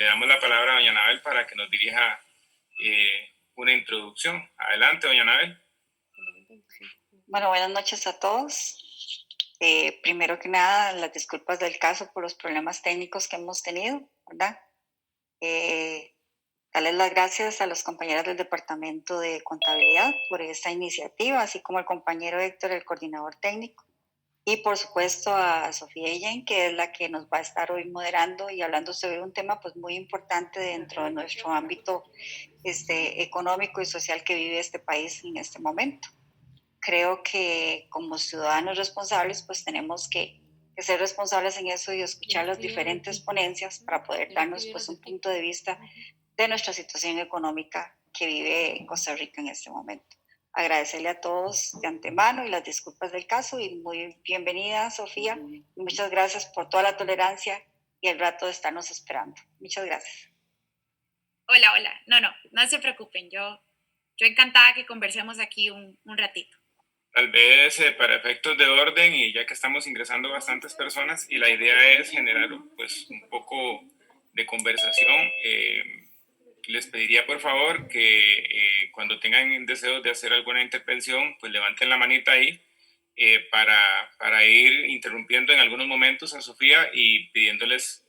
le damos la palabra a doña Anabel para que nos dirija una introducción. Adelante, doña Anabel. Bueno, buenas noches a todos. Primero que nada, las disculpas del caso por los problemas técnicos que hemos tenido, ¿verdad? Darles las gracias a los compañeros del Departamento de Contabilidad por esta iniciativa, así como al compañero Héctor, el coordinador técnico. Y por supuesto a Sofía Ellen, que es la que nos va a estar hoy moderando y hablando sobre un tema pues muy importante dentro de nuestro ámbito económico y social que vive este país en este momento. Creo que como ciudadanos responsables pues tenemos que ser responsables en eso y escuchar las diferentes ponencias para poder darnos pues un punto de vista de nuestra situación económica que vive Costa Rica en este momento. Agradecerle a todos de antemano y las disculpas del caso y muy bienvenida, Sofía. Y muchas gracias por toda la tolerancia y el rato de estarnos esperando. Muchas gracias. Hola. No se preocupen. Yo encantada que conversemos aquí un ratito. Tal vez para efectos de orden y ya que estamos ingresando bastantes personas y la idea es generar pues un poco de conversación, les pediría por favor que cuando tengan deseos de hacer alguna intervención, pues levanten la manita ahí para ir interrumpiendo en algunos momentos a Sofía y pidiéndoles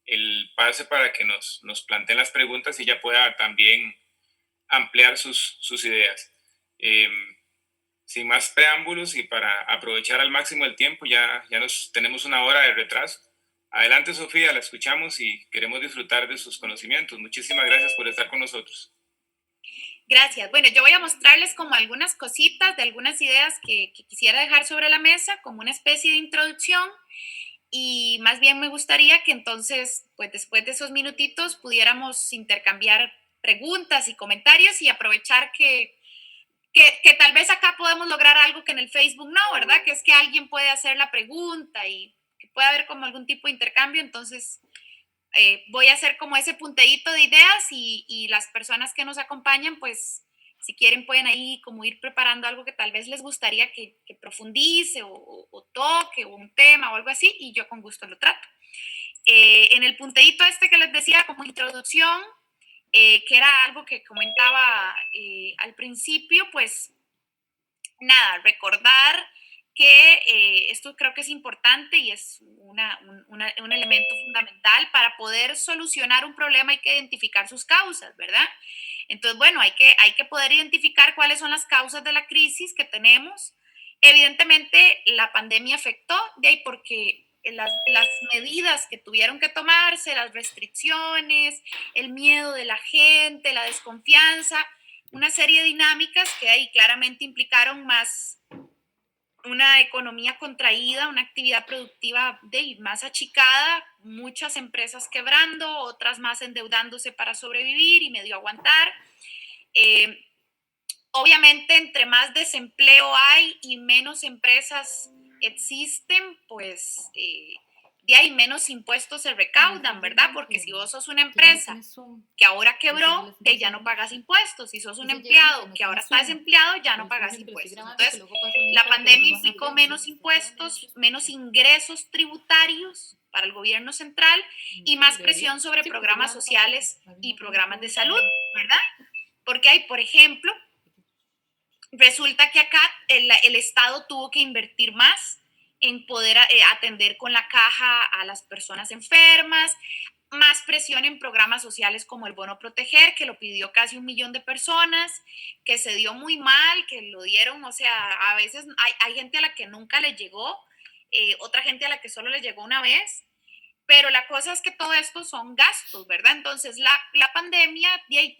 el pase para que nos planteen las preguntas y ella pueda también ampliar sus ideas. Sin más preámbulos y para aprovechar al máximo el tiempo, ya tenemos una hora de retraso. Adelante, Sofía, la escuchamos y queremos disfrutar de sus conocimientos. Muchísimas gracias por estar con nosotros. Gracias. Bueno, yo voy a mostrarles como algunas cositas de algunas ideas que quisiera dejar sobre la mesa como una especie de introducción y más bien me gustaría que entonces, pues después de esos minutitos pudiéramos intercambiar preguntas y comentarios y aprovechar que tal vez acá podemos lograr algo que en el Facebook no, ¿verdad? Que es que alguien puede hacer la pregunta y que puede haber como algún tipo de intercambio. Entonces, voy a hacer como ese punteíto de ideas y las personas que nos acompañan, pues, si quieren pueden ahí como ir preparando algo que tal vez les gustaría que profundice o toque o un tema o algo así y yo con gusto lo trato. En el punteíto que les decía como introducción, que era algo que comentaba al principio, pues nada, recordar que esto creo que es importante y es un elemento fundamental para poder solucionar un problema. Hay que identificar sus causas, ¿verdad? Entonces, bueno, hay que poder identificar cuáles son las causas de la crisis que tenemos. Evidentemente, la pandemia afectó de ahí porque las medidas que tuvieron que tomarse, las restricciones, el miedo de la gente, la desconfianza, una serie de dinámicas que ahí claramente implicaron más una economía contraída, una actividad productiva más achicada, muchas empresas quebrando, otras más endeudándose para sobrevivir y medio aguantar. Obviamente, entre más desempleo hay y menos empresas existen, pues de ahí menos impuestos se recaudan, ¿verdad? Porque si vos sos una empresa que ahora quebró, que ya no pagas impuestos. Si sos un empleado que ahora está desempleado, ya no pagas impuestos. Entonces, la pandemia implicó menos impuestos, menos ingresos tributarios para el gobierno central y más presión sobre programas sociales y programas de salud, ¿verdad? Porque hay, por ejemplo, resulta que acá el Estado tuvo que invertir más en poder atender con la caja a las personas enfermas, más presión en programas sociales como el Bono Proteger, que lo pidió casi 1 millón de personas, que se dio muy mal, que lo dieron, o sea, a veces hay gente a la que nunca le llegó, otra gente a la que solo le llegó una vez, pero la cosa es que todo esto son gastos, ¿verdad? Entonces la pandemia de ahí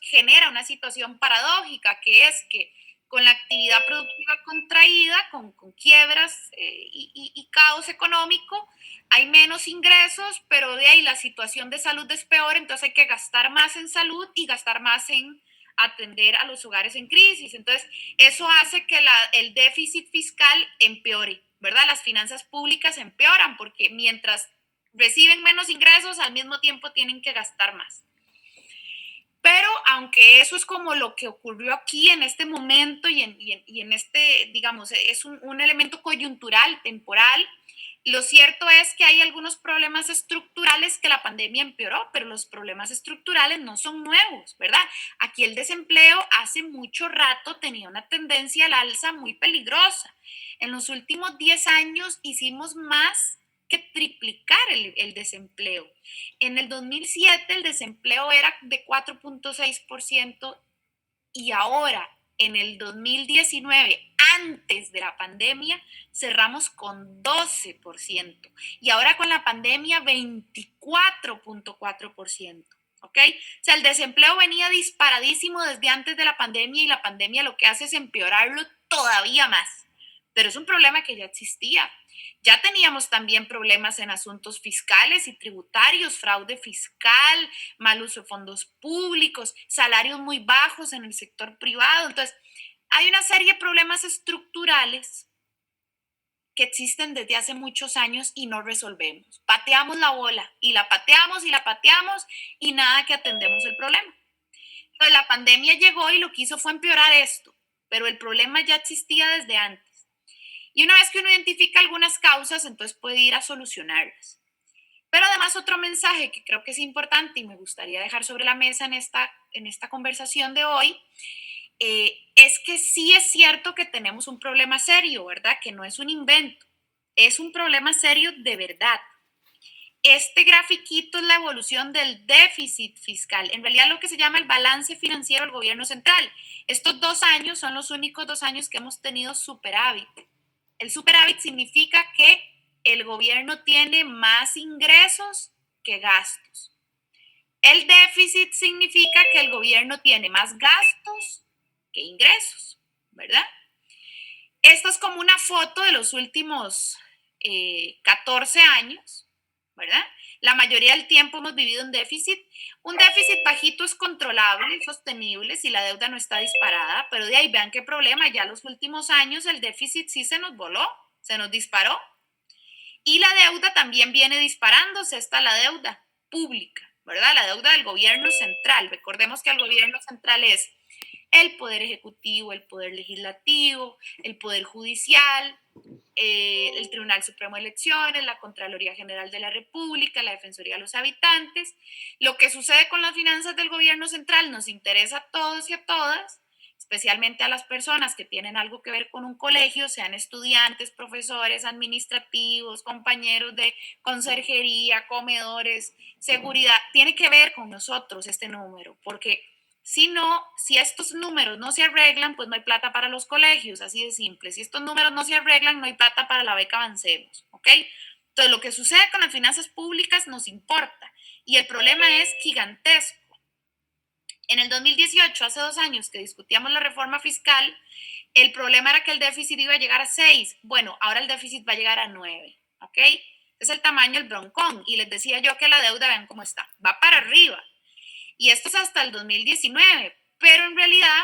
genera una situación paradójica, que es que con la actividad productiva contraída, con quiebras y caos económico, hay menos ingresos, pero de ahí la situación de salud es peor, entonces hay que gastar más en salud y gastar más en atender a los hogares en crisis. Entonces, eso hace que el déficit fiscal empeore, ¿verdad? Las finanzas públicas empeoran porque mientras reciben menos ingresos, al mismo tiempo tienen que gastar más. Pero aunque eso es como lo que ocurrió aquí en este momento y en este, digamos, es un elemento coyuntural, temporal, Lo cierto es que hay algunos problemas estructurales que la pandemia empeoró, pero los problemas estructurales no son nuevos, ¿verdad? Aquí el desempleo hace mucho rato tenía una tendencia al alza muy peligrosa. En los últimos 10 años hicimos más que triplicar el desempleo. En el 2007 el desempleo era de 4.6% y ahora, en el 2019, antes de la pandemia, cerramos con 12%. Y ahora con la pandemia, 24.4%. ¿Ok? O sea, el desempleo venía disparadísimo desde antes de la pandemia y la pandemia lo que hace es empeorarlo todavía más. Pero es un problema que ya existía. Ya teníamos también problemas en asuntos fiscales y tributarios, fraude fiscal, mal uso de fondos públicos, salarios muy bajos en el sector privado. Entonces, hay una serie de problemas estructurales que existen desde hace muchos años y no resolvemos. Pateamos la bola y la pateamos y la pateamos y nada que atendemos el problema. Entonces, la pandemia llegó y lo que hizo fue empeorar esto, pero el problema ya existía desde antes. Y una vez que uno identifica algunas causas, entonces puede ir a solucionarlas. Pero además otro mensaje que creo que es importante y me gustaría dejar sobre la mesa en esta conversación de hoy, es que sí es cierto que tenemos un problema serio, ¿verdad? Que no es un invento, es un problema serio de verdad. Este grafiquito es la evolución del déficit fiscal, en realidad lo que se llama el balance financiero del gobierno central. Estos 2 años son los únicos 2 años que hemos tenido superávit. El superávit significa que el gobierno tiene más ingresos que gastos. El déficit significa que el gobierno tiene más gastos que ingresos, ¿verdad? Esto es como una foto de los últimos 14 años, ¿verdad? La mayoría del tiempo hemos vivido en déficit. Un déficit bajito es controlable, sostenible, si la deuda no está disparada, pero de ahí vean qué problema, ya los últimos años el déficit sí se nos voló, se nos disparó. Y la deuda también viene disparándose, está la deuda pública, ¿verdad? La deuda del gobierno central. Recordemos que el gobierno central es el poder ejecutivo, el poder legislativo, el poder judicial, el Tribunal Supremo de Elecciones, la Contraloría General de la República, la Defensoría de los Habitantes. Lo que sucede con las finanzas del gobierno central nos interesa a todos y a todas, especialmente a las personas que tienen algo que ver con un colegio, sean estudiantes, profesores, administrativos, compañeros de conserjería, comedores, seguridad. Tiene que ver con nosotros este número, porque si no, si estos números no se arreglan, pues no hay plata para los colegios, así de simple. Si estos números no se arreglan, no hay plata para la beca Avancemos, ¿ok? Entonces, lo que sucede con las finanzas públicas nos importa y el problema es gigantesco. En el 2018, hace 2 años que discutíamos la reforma fiscal, el problema era que el déficit iba a llegar a 6. Bueno, ahora el déficit va a llegar a 9, ¿ok? Es el tamaño del broncón y les decía yo que la deuda, vean cómo está, va para arriba. Y esto es hasta el 2019, pero en realidad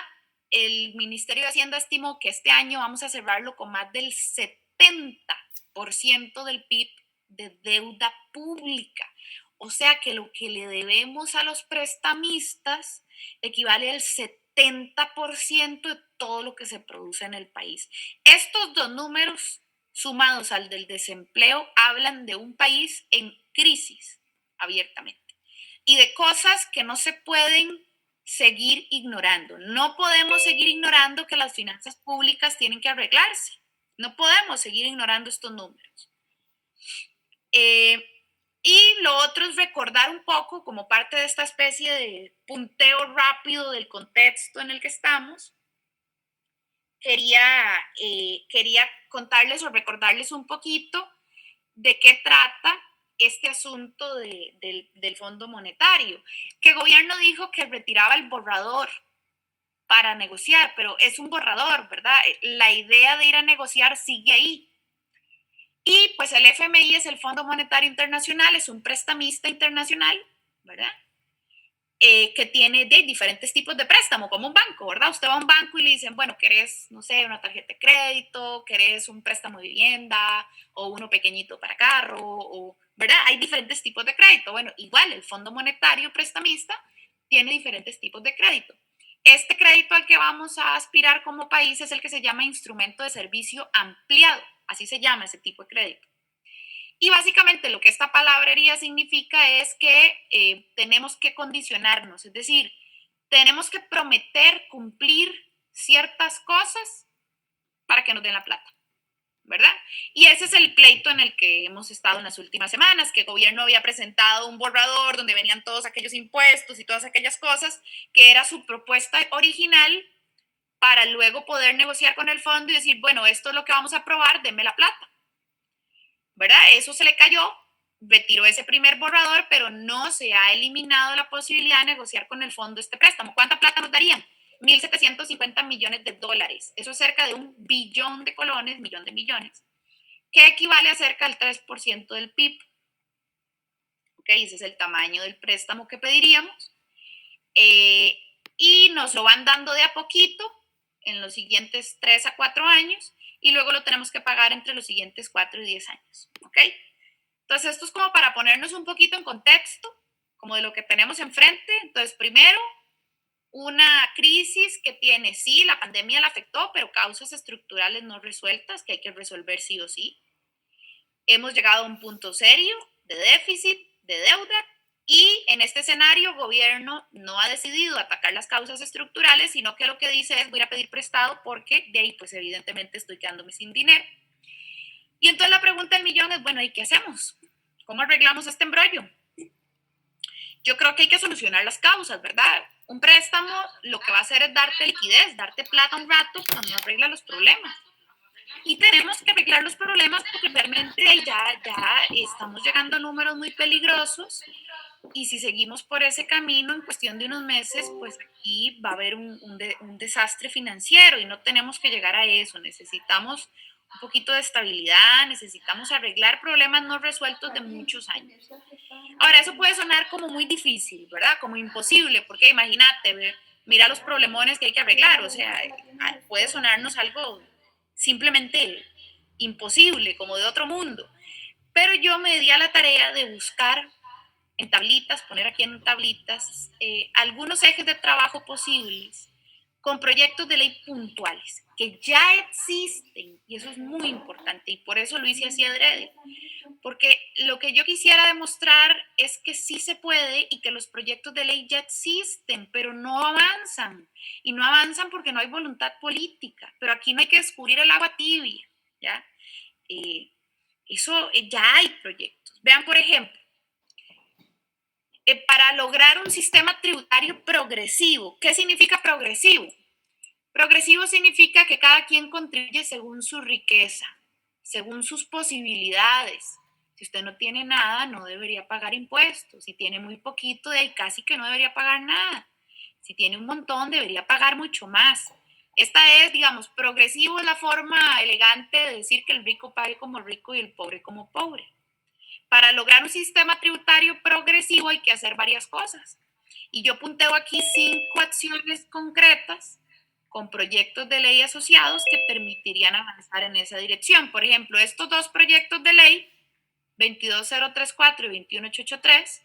el Ministerio de Hacienda estimó que este año vamos a cerrarlo con más del 70% del PIB de deuda pública. O sea que lo que le debemos a los prestamistas equivale al 70% de todo lo que se produce en el país. Estos dos números, sumados al del desempleo, hablan de un país en crisis abiertamente y de cosas que no se pueden seguir ignorando. No podemos seguir ignorando que las finanzas públicas tienen que arreglarse. No podemos seguir ignorando estos números. Y lo otro es recordar un poco, como parte de esta especie de punteo rápido del contexto en el que estamos, quería contarles o recordarles un poquito de qué trata este asunto del Fondo Monetario, que el gobierno dijo que retiraba el borrador para negociar, pero es un borrador, ¿verdad? La idea de ir a negociar sigue ahí. Y pues el FMI es el Fondo Monetario Internacional, es un prestamista internacional, ¿verdad? Que tiene de diferentes tipos de préstamo, como un banco, ¿verdad? Usted va a un banco y le dicen, bueno, ¿querés, no sé, una tarjeta de crédito? ¿Querés un préstamo de vivienda? ¿O uno pequeñito para carro? O, ¿verdad? Hay diferentes tipos de crédito. Bueno, igual el Fondo Monetario Prestamista tiene diferentes tipos de crédito. Este crédito al que vamos a aspirar como país es el que se llama instrumento de servicio ampliado, así se llama ese tipo de crédito. Y básicamente lo que esta palabrería significa es que tenemos que condicionarnos, es decir, tenemos que prometer cumplir ciertas cosas para que nos den la plata, ¿verdad? Y ese es el pleito en el que hemos estado en las últimas semanas, que el gobierno había presentado un borrador donde venían todos aquellos impuestos y todas aquellas cosas, que era su propuesta original para luego poder negociar con el fondo y decir, bueno, esto es lo que vamos a aprobar, denme la plata, ¿verdad? Eso se le cayó, retiró ese primer borrador, pero no se ha eliminado la posibilidad de negociar con el fondo este préstamo. ¿Cuánta plata nos darían? 1.750 millones de dólares. Eso es cerca de 1 billón de colones, millón de millones, que equivale a cerca del 3% del PIB. ¿Ok? Ese es el tamaño del préstamo que pediríamos. Y nos lo van dando de a poquito en los siguientes 3 a 4 años y luego lo tenemos que pagar entre los siguientes 4 y 10 años. ¿Ok? Entonces, esto es como para ponernos un poquito en contexto, como de lo que tenemos enfrente. Entonces, primero, una crisis que tiene, sí, la pandemia la afectó, pero causas estructurales no resueltas que hay que resolver sí o sí. Hemos llegado a un punto serio de déficit, de deuda, y en este escenario, el gobierno no ha decidido atacar las causas estructurales, sino que lo que dice es voy a pedir prestado porque de ahí, pues evidentemente estoy quedándome sin dinero. Y entonces la pregunta del millón es, bueno, ¿y qué hacemos? ¿Cómo arreglamos este embrollo? Yo creo que hay que solucionar las causas, ¿verdad? Un préstamo lo que va a hacer es darte liquidez, darte plata un rato, pero no arregla los problemas. Y tenemos que arreglar los problemas porque realmente ya estamos llegando a números muy peligrosos y si seguimos por ese camino en cuestión de unos meses, pues aquí va a haber un desastre financiero y no tenemos que llegar a eso. Necesitamos un poquito de estabilidad, necesitamos arreglar problemas no resueltos de muchos años. Ahora, eso puede sonar como muy difícil, ¿verdad? Como imposible, porque imagínate, mira los problemones que hay que arreglar, o sea, puede sonarnos algo simplemente imposible, como de otro mundo. Pero yo me di a la tarea de buscar en tablitas, poner aquí en tablitas, algunos ejes de trabajo posibles con proyectos de ley puntuales que ya existen, y eso es muy importante, y por eso lo hice así adrede, porque lo que yo quisiera demostrar es que sí se puede y que los proyectos de ley ya existen, pero no avanzan, y no avanzan porque no hay voluntad política, pero aquí no hay que descubrir el agua tibia, ¿ya? Eso ya hay proyectos. Vean, por ejemplo, para lograr un sistema tributario progresivo. ¿Qué significa progresivo? Progresivo significa que cada quien contribuye según su riqueza, según sus posibilidades. Si usted no tiene nada, no debería pagar impuestos. Si tiene muy poquito, de ahí casi que no debería pagar nada. Si tiene un montón, debería pagar mucho más. Esta es, digamos, progresivo es la forma elegante de decir que el rico pague como rico y el pobre como pobre. Para lograr un sistema tributario progresivo hay que hacer varias cosas. Y yo punteo aquí 5 acciones concretas con proyectos de ley asociados que permitirían avanzar en esa dirección. Por ejemplo, estos 2 proyectos de ley, 22034 y 21883,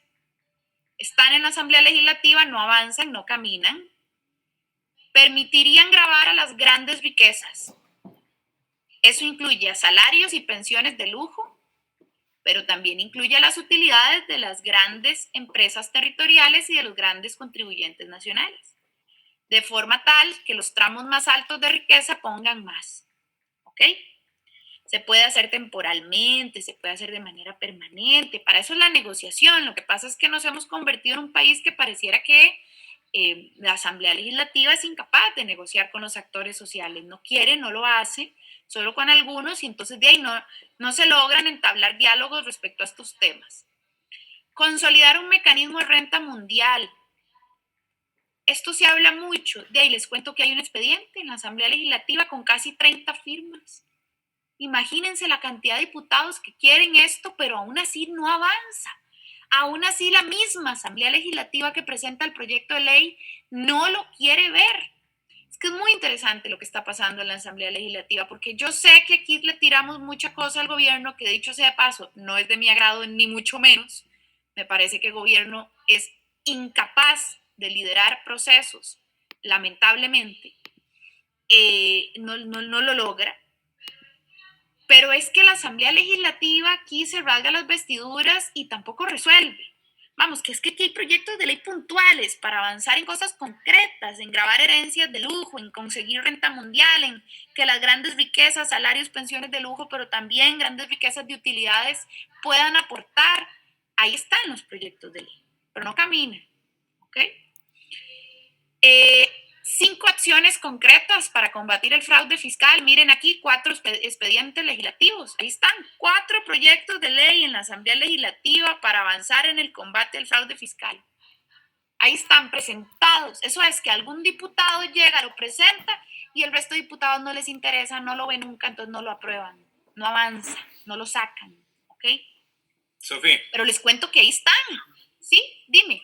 están en la Asamblea Legislativa, no avanzan, no caminan. Permitirían gravar a las grandes riquezas. Eso incluye a salarios y pensiones de lujo, pero también incluye las utilidades de las grandes empresas territoriales y de los grandes contribuyentes nacionales, de forma tal que los tramos más altos de riqueza pongan más. ¿Ok? Se puede hacer temporalmente, se puede hacer de manera permanente, para eso es la negociación. Lo que pasa es que nos hemos convertido en un país que pareciera que la Asamblea Legislativa es incapaz de negociar con los actores sociales, no quiere, no lo hace, solo con algunos, y entonces de ahí no se logran entablar diálogos respecto a estos temas. Consolidar un mecanismo de renta mundial. Esto se habla mucho, de ahí les cuento que hay un expediente en la Asamblea Legislativa con casi 30 firmas. Imagínense la cantidad de diputados que quieren esto, pero aún así no avanza. Aún así la misma Asamblea Legislativa que presenta el proyecto de ley no lo quiere ver. Es que es muy interesante lo que está pasando en la Asamblea Legislativa, porque yo sé que aquí le tiramos mucha cosa al gobierno, que dicho sea de paso, no es de mi agrado ni mucho menos. Me parece que el gobierno es incapaz de liderar procesos, lamentablemente. No lo logra. Pero es que la Asamblea Legislativa aquí se rasga las vestiduras y tampoco resuelve. Vamos, que es que aquí hay proyectos de ley puntuales para avanzar en cosas concretas, en grabar herencias de lujo, en conseguir renta mundial, en que las grandes riquezas, salarios, pensiones de lujo, pero también grandes riquezas de utilidades puedan aportar. Ahí están los proyectos de ley, pero no caminan, ¿ok? 5 acciones concretas para combatir el fraude fiscal. Miren aquí 4 expedientes legislativos. Ahí están 4 proyectos de ley en la Asamblea Legislativa para avanzar en el combate al fraude fiscal. Ahí están presentados. Eso es que algún diputado llega, lo presenta y el resto de diputados no les interesa, no lo ven nunca, entonces no lo aprueban, no avanza, no lo sacan. ¿Ok? Sofía. Pero les cuento que ahí están. ¿Sí? Dime.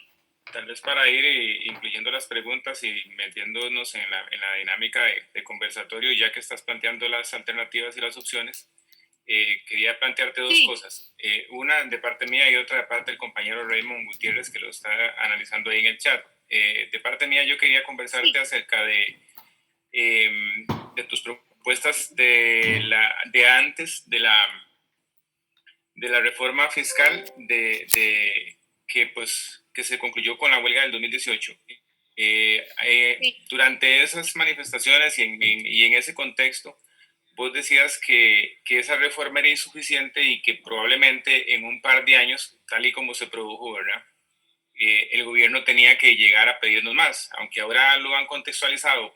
Tal vez para ir incluyendo las preguntas y metiéndonos en la dinámica de conversatorio, ya que estás planteando las alternativas y las opciones, quería plantearte dos cosas. Una de parte mía y otra de parte del compañero Raymond Gutiérrez, que lo está analizando ahí en el chat. De parte mía, yo quería conversarte acerca de tus propuestas de antes de la reforma fiscal que se concluyó con la huelga del 2018. Durante esas manifestaciones y en ese contexto, vos decías que esa reforma era insuficiente y que probablemente en un par de años, tal y como se produjo, ¿verdad? El gobierno tenía que llegar a pedirnos más, aunque ahora lo han contextualizado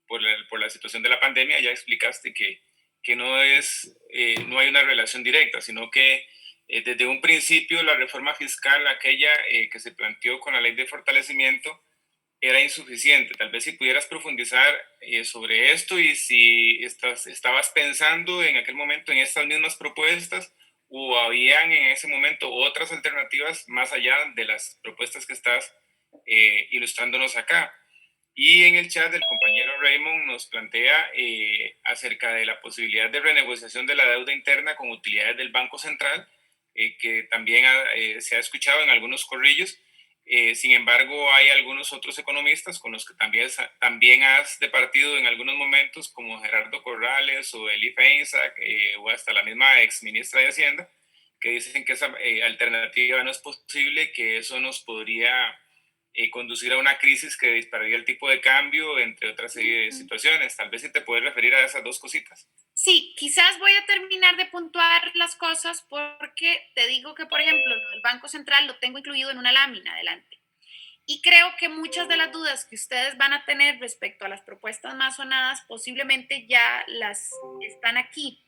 por la situación de la pandemia. Ya explicaste que no hay una relación directa, sino que desde un principio la reforma fiscal, aquella que se planteó con la ley de fortalecimiento, era insuficiente. Tal vez si pudieras profundizar sobre esto y si estabas pensando en aquel momento en estas mismas propuestas o habían en ese momento otras alternativas más allá de las propuestas que estás ilustrándonos acá. Y en el chat el compañero Raymond nos plantea acerca de la posibilidad de renegociación de la deuda interna con utilidades del Banco Central, que también se ha escuchado en algunos corrillos. Sin embargo, hay algunos otros economistas con los que también has departido en algunos momentos, como Gerardo Corrales o Eli Feinsack, o hasta la misma ex ministra de Hacienda, que dicen que esa alternativa no es posible, que eso nos podría conducir a una crisis que dispararía el tipo de cambio, entre otras serie de situaciones. Tal vez si te puedes referir a esas dos cositas. Sí, quizás voy a terminar de puntuar las cosas porque te digo que, por ejemplo, el Banco Central lo tengo incluido en una lámina adelante. Y creo que muchas de las dudas que ustedes van a tener respecto a las propuestas más sonadas posiblemente ya las están aquí.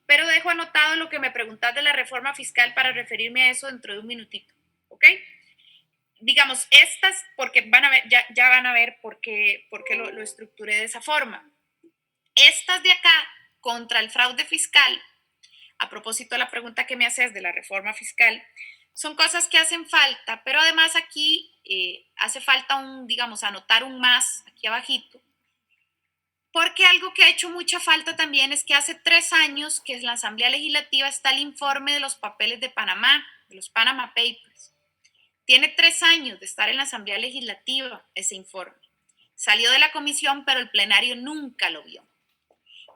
Pero dejo anotado lo que me preguntas de la reforma fiscal para referirme a eso dentro de un minutito. ¿Ok? Digamos, estas, porque van a ver, ya van a ver por qué lo estructuré de esa forma. Estas de acá, contra el fraude fiscal, a propósito de la pregunta que me haces de la reforma fiscal, son cosas que hacen falta, pero además aquí hace falta digamos, anotar un más aquí abajito, porque algo que ha hecho mucha falta también es que hace 3 años que en la Asamblea Legislativa está el informe de los papeles de Panamá, de los Panama Papers. Tiene 3 años de estar en la Asamblea Legislativa ese informe. Salió de la comisión, pero el plenario nunca lo vio.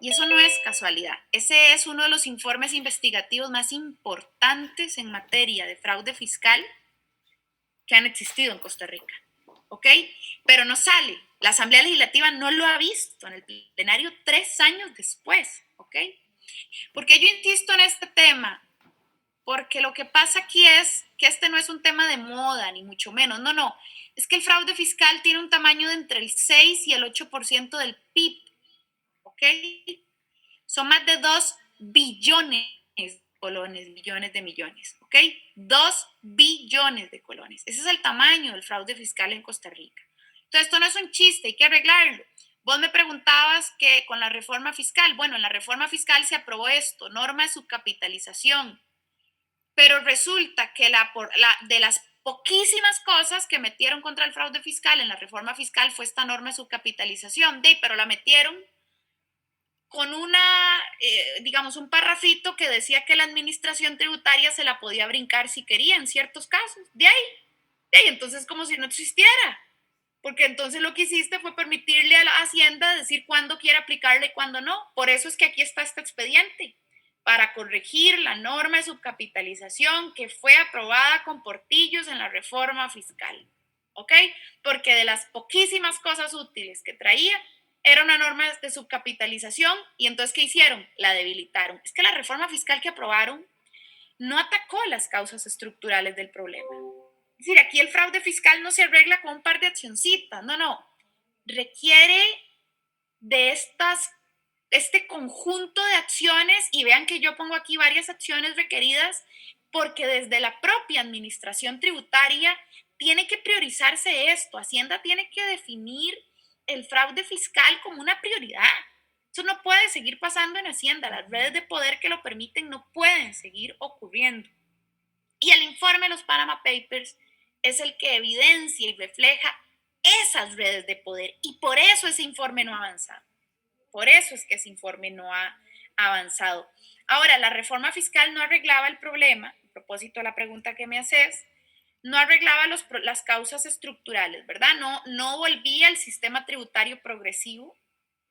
Y eso no es casualidad. Ese es uno de los informes investigativos más importantes en materia de fraude fiscal que han existido en Costa Rica. ¿Ok? Pero no sale. La Asamblea Legislativa no lo ha visto en el plenario 3 años después. ¿Ok? ¿Por qué yo insisto en este tema? Porque lo que pasa aquí es que este no es un tema de moda, ni mucho menos. No. Es que el fraude fiscal tiene un tamaño de entre el 6 y el 8% del PIB. ¿Ok? Son más de 2 billones de colones, billones de millones, ¿ok? 2 billones de colones. Ese es el tamaño del fraude fiscal en Costa Rica. Entonces, esto no es un chiste, hay que arreglarlo. Vos me preguntabas que con la reforma fiscal, bueno, en la reforma fiscal se aprobó esto, norma de subcapitalización, pero resulta que de las poquísimas cosas que metieron contra el fraude fiscal en la reforma fiscal fue esta norma de subcapitalización, pero la metieron con digamos, un parrafito que decía que la administración tributaria se la podía brincar si quería en ciertos casos. De ahí, entonces como si no existiera. Porque entonces lo que hiciste fue permitirle a la Hacienda decir cuándo quiere aplicarle y cuándo no. Por eso es que aquí está este expediente. para corregir la norma de subcapitalización que fue aprobada con portillos en la reforma fiscal, ¿ok? Porque de las poquísimas cosas útiles que traía, era una norma de subcapitalización y entonces, ¿qué hicieron? La debilitaron. Es que la reforma fiscal que aprobaron no atacó las causas estructurales del problema. Es decir, aquí el fraude fiscal no se arregla con un par de accioncitas, no. Requiere de este conjunto de acciones, y vean que yo pongo aquí varias acciones requeridas porque desde la propia administración tributaria tiene que priorizarse esto. Hacienda tiene que definir el fraude fiscal como una prioridad. Eso no puede seguir pasando en Hacienda. Las redes de poder que lo permiten no pueden seguir ocurriendo. Y el informe de los Panama Papers es el que evidencia y refleja esas redes de poder. Y por eso ese informe no ha avanzado. Por eso es que ese informe no ha avanzado. Ahora, la reforma fiscal no arreglaba el problema, a propósito de la pregunta que me haces, no arreglaba las causas estructurales, ¿verdad? No volvía el sistema tributario progresivo,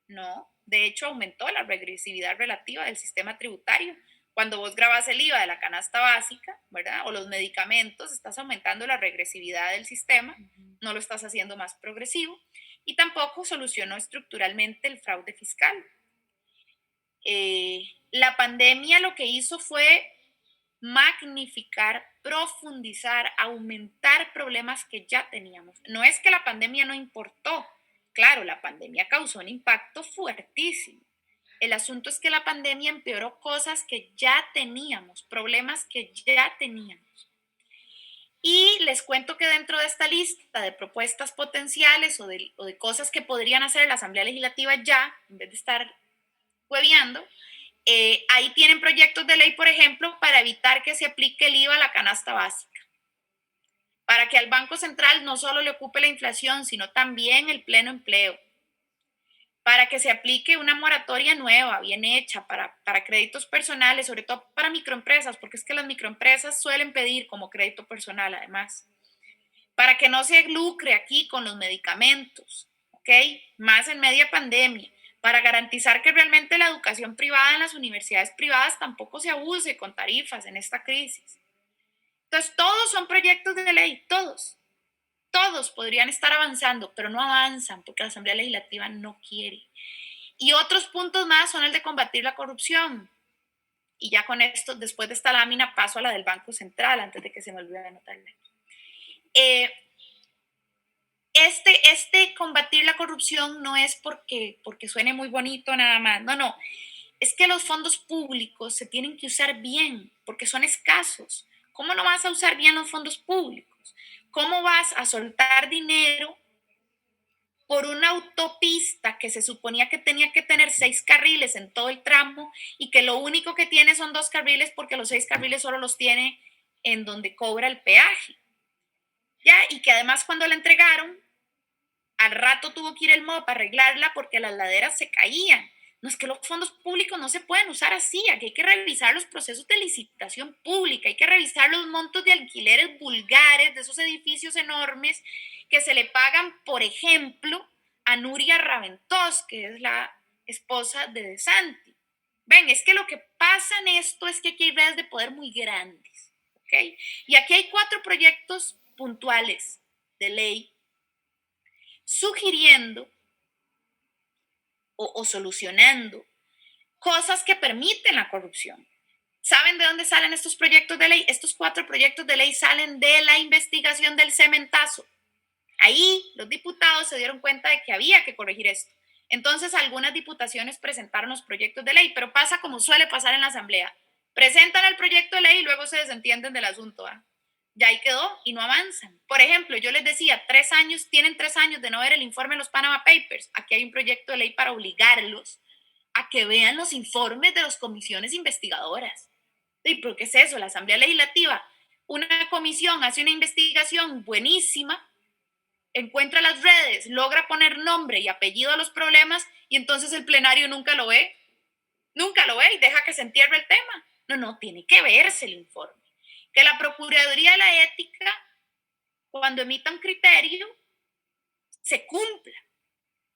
no. De hecho, aumentó la regresividad relativa del sistema tributario. Cuando vos grabas el IVA de la canasta básica, ¿verdad? O los medicamentos, estás aumentando la regresividad del sistema, no lo estás haciendo más progresivo. Y tampoco solucionó estructuralmente el fraude fiscal. La pandemia lo que hizo fue magnificar, profundizar, aumentar problemas que ya teníamos. No es que la pandemia no importó. Claro, la pandemia causó un impacto fuertísimo. El asunto es que la pandemia empeoró cosas que ya teníamos, problemas que ya teníamos. Y les cuento que dentro de esta lista de propuestas potenciales o de cosas que podrían hacer la Asamblea Legislativa ya, en vez de estar hueveando, ahí tienen proyectos de ley, por ejemplo, para evitar que se aplique el IVA a la canasta básica, para que al Banco Central no solo le ocupe la inflación, sino también el pleno empleo, para que se aplique una moratoria nueva, bien hecha, para créditos personales, sobre todo para microempresas, porque es que las microempresas suelen pedir como crédito personal, además, para que no se lucre aquí con los medicamentos, ¿ok? Más en media pandemia, para garantizar que realmente la educación privada en las universidades privadas tampoco se abuse con tarifas en esta crisis. Entonces, todos son proyectos de ley, todos podrían estar avanzando, pero no avanzan porque la Asamblea Legislativa no quiere. Y otros puntos más son el de combatir la corrupción. Y ya con esto, después de esta lámina, paso a la del Banco Central, antes de que se me olvide anotarla. Este combatir la corrupción no es porque suene muy bonito nada más, no. Es que los fondos públicos se tienen que usar bien, porque son escasos. ¿Cómo no vas a usar bien los fondos públicos? ¿Cómo vas a soltar dinero por una autopista que se suponía que tenía que tener 6 carriles en todo el tramo y que lo único que tiene son 2 carriles porque los 6 carriles solo los tiene en donde cobra el peaje? ¿Ya? Y que además cuando la entregaron, al rato tuvo que ir el MOP a arreglarla porque las laderas se caían. No, es que los fondos públicos no se pueden usar así. Aquí hay que revisar los procesos de licitación pública, hay que revisar los montos de alquileres vulgares de esos edificios enormes que se le pagan, por ejemplo, a Nuria Raventós, que es la esposa de Santi. Ven, es que lo que pasa en esto es que aquí hay redes de poder muy grandes, ¿ok? Y aquí hay 4 proyectos puntuales de ley sugiriendo o solucionando cosas que permiten la corrupción. ¿Saben de dónde salen estos proyectos de ley? Estos 4 proyectos de ley salen de la investigación del cementazo. Ahí los diputados se dieron cuenta de que había que corregir esto. Entonces algunas diputaciones presentaron los proyectos de ley, pero pasa como suele pasar en la Asamblea. Presentan el proyecto de ley y luego se desentienden del asunto. Ya ahí quedó y no avanzan. Por ejemplo, yo les decía, tienen 3 años de no ver el informe de los Panama Papers. Aquí hay un proyecto de ley para obligarlos a que vean los informes de las comisiones investigadoras. ¿Y por qué es eso? La Asamblea Legislativa, una comisión hace una investigación buenísima, encuentra las redes, logra poner nombre y apellido a los problemas y entonces el plenario nunca lo ve y deja que se entierre el tema. No, tiene que verse el informe. Que la Procuraduría de la Ética, cuando emita un criterio, se cumpla.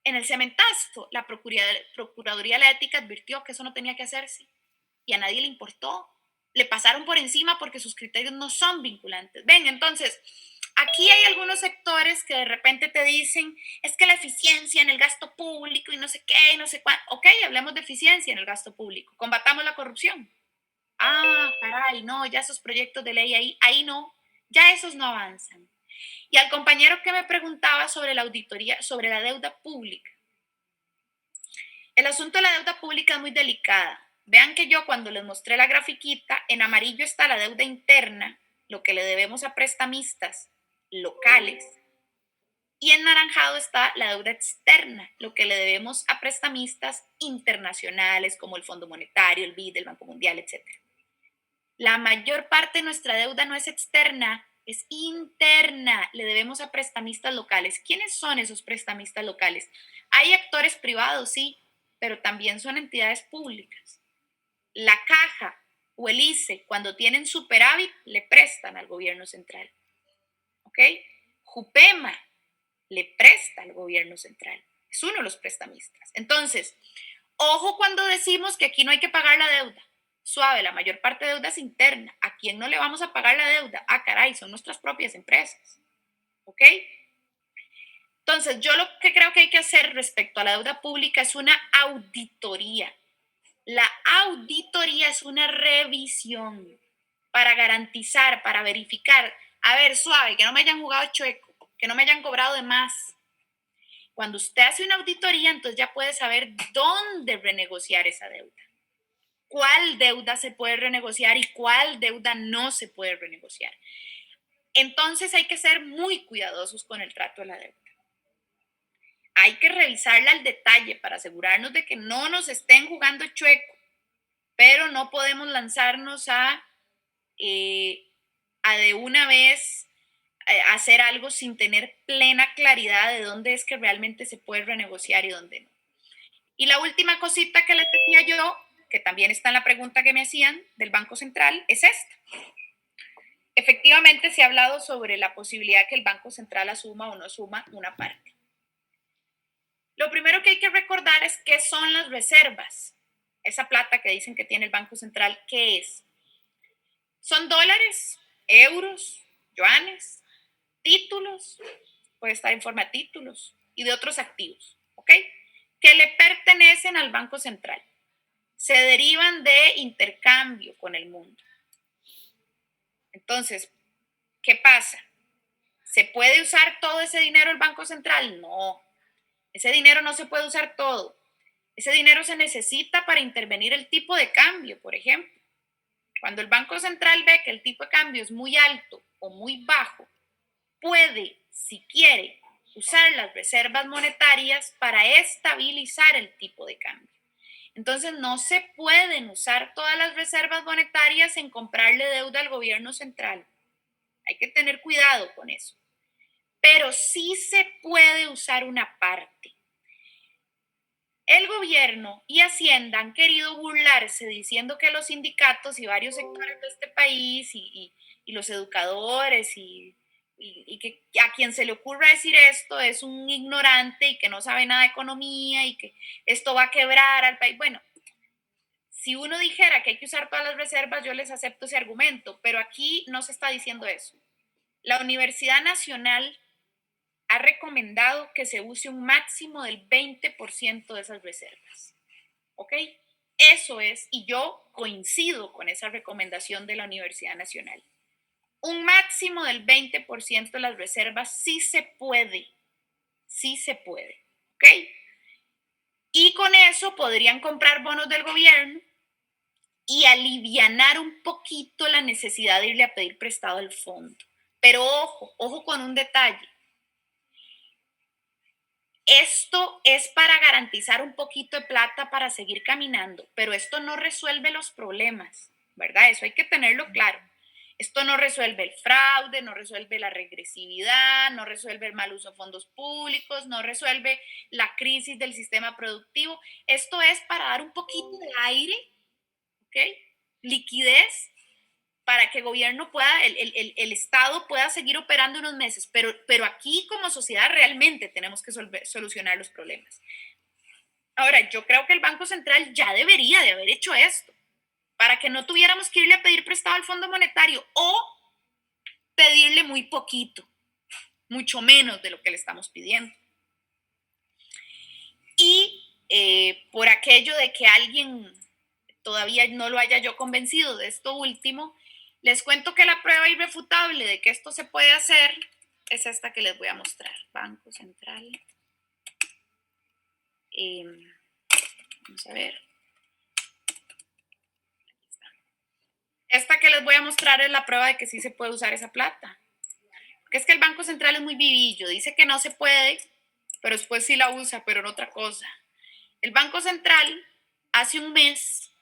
En el cementazo, la Procuraduría de la Ética advirtió que eso no tenía que hacerse. y a nadie le importó. Le pasaron por encima porque sus criterios no son vinculantes. Ven, entonces, aquí hay algunos sectores que de repente te dicen, es que la eficiencia en el gasto público y no sé qué, y no sé cuánto. Ok, hablemos de eficiencia en el gasto público. Combatamos la corrupción. Ah, caray, no, ya esos proyectos de ley ahí no, ya esos no avanzan. Y al compañero que me preguntaba sobre la auditoría, sobre la deuda pública. El asunto de la deuda pública es muy delicada. Vean que yo cuando les mostré la grafiquita, en amarillo está la deuda interna, lo que le debemos a prestamistas locales, y en naranjado está la deuda externa, lo que le debemos a prestamistas internacionales como el Fondo Monetario, el BID, el Banco Mundial, etc. La mayor parte de nuestra deuda no es externa, es interna. Le debemos a prestamistas locales. ¿Quiénes son esos prestamistas locales? Hay actores privados, sí, pero también son entidades públicas. La Caja o el ICE, cuando tienen superávit, le prestan al gobierno central. ¿Ok? Jupema le presta al gobierno central. Es uno de los prestamistas. Entonces, ojo cuando decimos que aquí no hay que pagar la deuda. Suave, la mayor parte de deuda es interna. ¿A quién no le vamos a pagar la deuda? Ah, caray, son nuestras propias empresas. ¿Ok? Entonces, yo lo que creo que hay que hacer respecto a la deuda pública es una auditoría. La auditoría es una revisión para garantizar, para verificar. A ver, suave, que no me hayan jugado chueco, que no me hayan cobrado de más. Cuando usted hace una auditoría, entonces ya puede saber dónde renegociar esa deuda. Cuál deuda se puede renegociar y cuál deuda no se puede renegociar. Entonces hay que ser muy cuidadosos con el trato de la deuda. Hay que revisarla al detalle para asegurarnos de que no nos estén jugando chueco, pero no podemos lanzarnos a de una vez hacer algo sin tener plena claridad de dónde es que realmente se puede renegociar y dónde no. Y la última cosita que les decía yo, que también está en la pregunta que me hacían del Banco Central, es esta. Efectivamente, se ha hablado sobre la posibilidad que el Banco Central asuma o no asuma una parte. Lo primero que hay que recordar es qué son las reservas. Esa plata que dicen que tiene el Banco Central, ¿qué es? Son dólares, euros, yuanes, títulos, puede estar en forma de títulos y de otros activos, ¿ok? Que le pertenecen al Banco Central. Se derivan de intercambio con el mundo. Entonces, ¿qué pasa? ¿Se puede usar todo ese dinero el Banco Central? No, ese dinero no se puede usar todo. Ese dinero se necesita para intervenir el tipo de cambio, por ejemplo. Cuando el Banco Central ve que el tipo de cambio es muy alto o muy bajo, puede, si quiere, usar las reservas monetarias para estabilizar el tipo de cambio. Entonces, no se pueden usar todas las reservas monetarias en comprarle deuda al gobierno central. Hay que tener cuidado con eso. Pero sí se puede usar una parte. El gobierno y Hacienda han querido burlarse diciendo que los sindicatos y varios sectores de este país y los educadores y que a quien se le ocurra decir esto es un ignorante y que no sabe nada de economía y que esto va a quebrar al país. Bueno, si uno dijera que hay que usar todas las reservas, yo les acepto ese argumento, pero aquí no se está diciendo eso. La Universidad Nacional ha recomendado que se use un máximo del 20% de esas reservas. ¿Ok? Eso es, y yo coincido con esa recomendación de la Universidad Nacional. Un máximo del 20% de las reservas sí se puede. Sí se puede. ¿Ok? Y con eso podrían comprar bonos del gobierno y alivianar un poquito la necesidad de irle a pedir prestado al fondo. Pero ojo, ojo con un detalle. Esto es para garantizar un poquito de plata para seguir caminando, pero esto no resuelve los problemas, ¿verdad? Eso hay que tenerlo claro. Esto no resuelve el fraude, no resuelve la regresividad, no resuelve el mal uso de fondos públicos, no resuelve la crisis del sistema productivo. Esto es para dar un poquito de aire, ¿ok? Liquidez para que el gobierno pueda, el Estado pueda seguir operando unos meses, pero aquí como sociedad realmente tenemos que solucionar los problemas. Ahora, yo creo que el Banco Central ya debería de haber hecho esto para que no tuviéramos que irle a pedir prestado al Fondo Monetario o pedirle muy poquito, mucho menos de lo que le estamos pidiendo. Y por aquello de que alguien todavía no lo haya yo convencido de esto último, les cuento que la prueba irrefutable de que esto se puede hacer es esta que les voy a mostrar. Banco Central. Vamos a ver. Esta que les voy a mostrar es la prueba de que sí se puede usar esa plata. Porque es que el Banco Central es muy vivillo. Dice que no se puede, pero después sí la usa, pero en otra cosa. El Banco Central hace un mes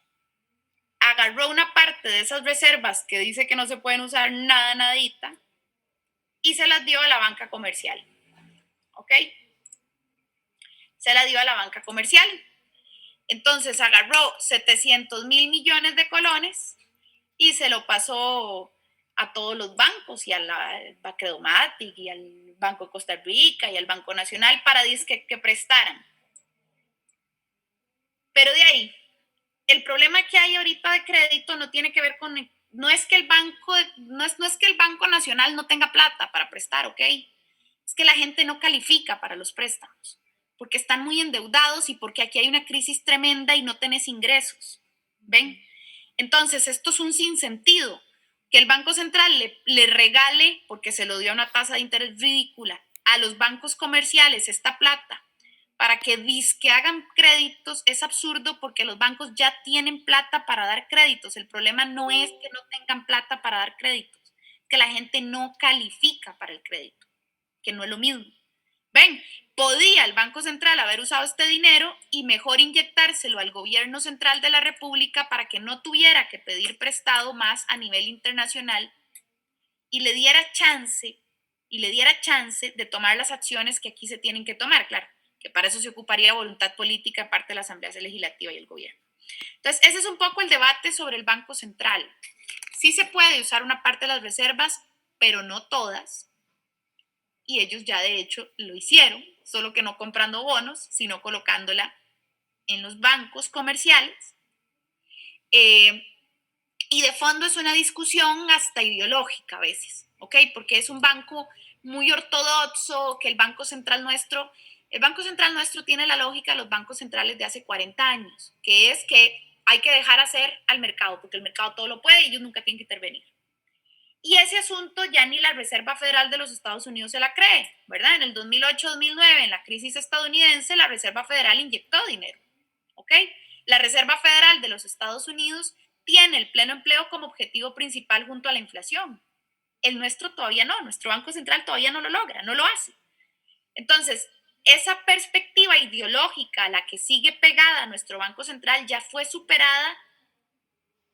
agarró una parte de esas reservas que dice que no se pueden usar nada, nadita, y se las dio a la banca comercial. ¿Ok? Se la dio a la banca comercial. Entonces agarró 700.000 millones de colones y se lo pasó a todos los bancos y a la Bacredomatic y al Banco de Costa Rica y al Banco Nacional para que prestaran. Pero de ahí, el problema que hay ahorita de crédito no tiene que ver con, no es que el Banco Nacional no tenga plata para prestar, ¿ok? Es que la gente no califica para los préstamos, porque están muy endeudados y porque aquí hay una crisis tremenda y no tenés ingresos, ¿ven? Entonces, esto es un sinsentido, que el Banco Central le regale, porque se lo dio a una tasa de interés ridícula, a los bancos comerciales esta plata, para que hagan créditos, es absurdo porque los bancos ya tienen plata para dar créditos. El problema no es que no tengan plata para dar créditos, que la gente no califica para el crédito, que no es lo mismo. Ven, podía el Banco Central haber usado este dinero y mejor inyectárselo al gobierno central de la República para que no tuviera que pedir prestado más a nivel internacional y le diera chance de tomar las acciones que aquí se tienen que tomar, claro, que para eso se ocuparía voluntad política de parte de la Asamblea Legislativa y el gobierno. Entonces, ese es un poco el debate sobre el Banco Central. Sí se puede usar una parte de las reservas, pero no todas. Y ellos ya de hecho lo hicieron, solo que no comprando bonos, sino colocándola en los bancos comerciales. Y de fondo es una discusión hasta ideológica a veces, ¿ok? Porque es un banco muy ortodoxo, que el Banco Central nuestro tiene la lógica de los bancos centrales de hace 40 años, que es que hay que dejar hacer al mercado, porque el mercado todo lo puede y ellos nunca tienen que intervenir. Y ese asunto ya ni la Reserva Federal de los Estados Unidos se la cree, ¿verdad? En el 2008-2009, en la crisis estadounidense, la Reserva Federal inyectó dinero, ¿ok? La Reserva Federal de los Estados Unidos tiene el pleno empleo como objetivo principal junto a la inflación. El nuestro todavía no, nuestro Banco Central todavía no lo logra, no lo hace. Entonces, esa perspectiva ideológica a la que sigue pegada nuestro Banco Central ya fue superada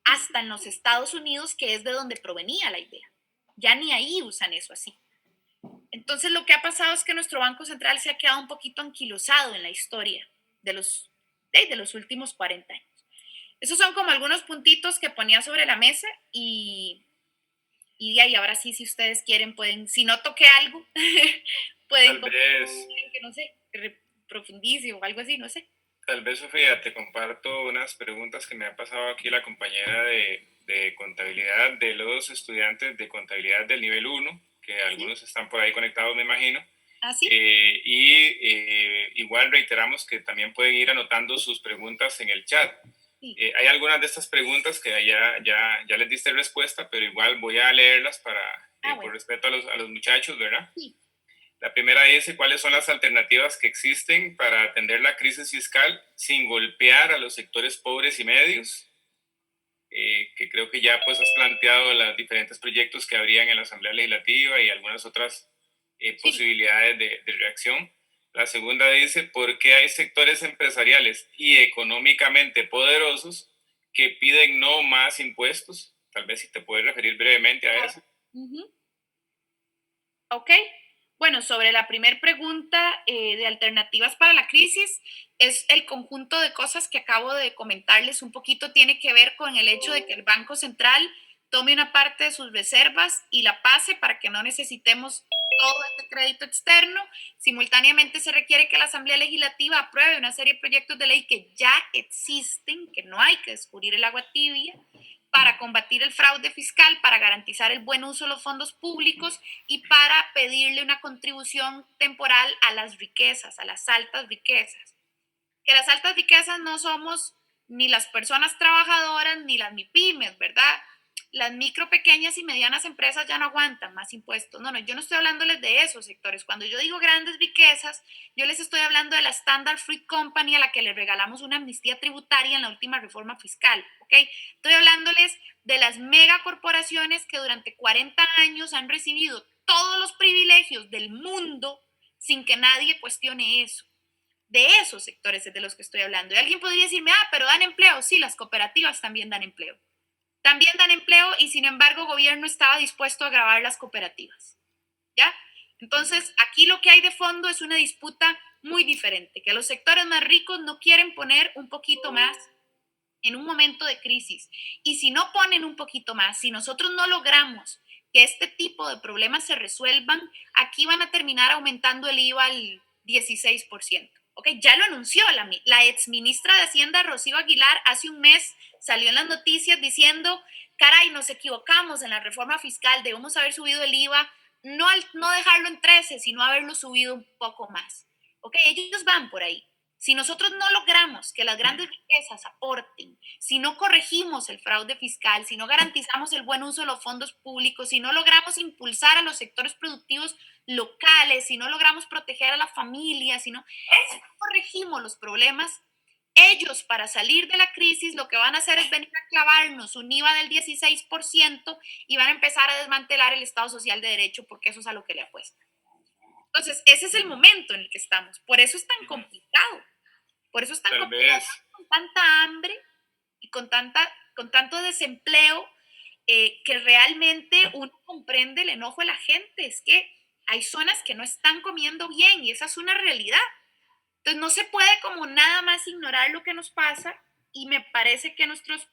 hasta en los Estados Unidos, que es de donde provenía la idea. Ya ni ahí usan eso así. Entonces, lo que ha pasado es que nuestro Banco Central se ha quedado un poquito anquilosado en la historia de los últimos 40 años. Esos son como algunos puntitos que ponía sobre la mesa y de ahí ahora sí, si ustedes quieren, pueden, si no toqué algo, pueden, Tal vez, que no sé, que profundice o algo así, no sé. tal vez, Sofía, te comparto unas preguntas que me ha pasado aquí la compañera de contabilidad de los estudiantes de contabilidad del nivel 1, que algunos están por ahí conectados, me imagino. ¿Ah, sí? Igual reiteramos que también pueden ir anotando sus preguntas en el chat. Sí. Hay algunas de estas preguntas que ya les diste respuesta, pero igual voy a leerlas bueno, por respeto a los muchachos, ¿verdad? Sí. La primera dice, ¿cuáles son las alternativas que existen para atender la crisis fiscal sin golpear a los sectores pobres y medios? Que creo que ya pues has planteado los diferentes proyectos que habrían en la Asamblea Legislativa y algunas otras posibilidades de reacción. La segunda dice, ¿por qué hay sectores empresariales y económicamente poderosos que piden no más impuestos? Tal vez si te puedes referir brevemente a eso. Ok. Bueno, sobre la primera pregunta de alternativas para la crisis, es el conjunto de cosas que acabo de comentarles un poquito, tiene que ver con el hecho de que el Banco Central tome una parte de sus reservas y la pase para que no necesitemos todo este crédito externo. Simultáneamente se requiere que la Asamblea Legislativa apruebe una serie de proyectos de ley que ya existen, que no hay que descubrir el agua tibia, para combatir el fraude fiscal, para garantizar el buen uso de los fondos públicos y para pedirle una contribución temporal a las riquezas, a las altas riquezas. Que las altas riquezas no somos ni las personas trabajadoras ni las MIPYMES, ¿verdad? Las micro, pequeñas y medianas empresas ya no aguantan más impuestos. No, yo no estoy hablándoles de esos sectores. Cuando yo digo grandes riquezas, yo les estoy hablando de la Standard Fruit Company a la que le regalamos una amnistía tributaria en la última reforma fiscal, ¿ok? Estoy hablándoles de las megacorporaciones que durante 40 años han recibido todos los privilegios del mundo sin que nadie cuestione eso. De esos sectores es de los que estoy hablando. Y alguien podría decirme, pero dan empleo. Sí, las cooperativas también dan empleo. También dan empleo y sin embargo el gobierno estaba dispuesto a gravar las cooperativas. ¿Ya? Entonces, aquí lo que hay de fondo es una disputa muy diferente, que los sectores más ricos no quieren poner un poquito más en un momento de crisis. Y si no ponen un poquito más, si nosotros no logramos que este tipo de problemas se resuelvan, aquí van a terminar aumentando el IVA al 16%. Okay, ya lo anunció la exministra de Hacienda, Rocío Aguilar, hace un mes salió en las noticias diciendo, caray, nos equivocamos en la reforma fiscal, debemos haber subido el IVA, no dejarlo en 13, sino haberlo subido un poco más. Okay, ellos van por ahí. Si nosotros no logramos que las grandes riquezas aporten, si no corregimos el fraude fiscal, si no garantizamos el buen uso de los fondos públicos, si no logramos impulsar a los sectores productivos locales, si no logramos proteger a la familia, si no corregimos los problemas, ellos para salir de la crisis lo que van a hacer es venir a clavarnos un IVA del 16% y van a empezar a desmantelar el Estado Social de Derecho porque eso es a lo que le apuestan. Entonces, ese es el momento en el que estamos. Por eso es tan complicado. Por eso es tan complicado con tanta hambre y con tanto desempleo que realmente uno comprende el enojo de la gente. Es que hay zonas que no están comiendo bien y esa es una realidad. Entonces, no se puede como nada más ignorar lo que nos pasa y me parece que nuestros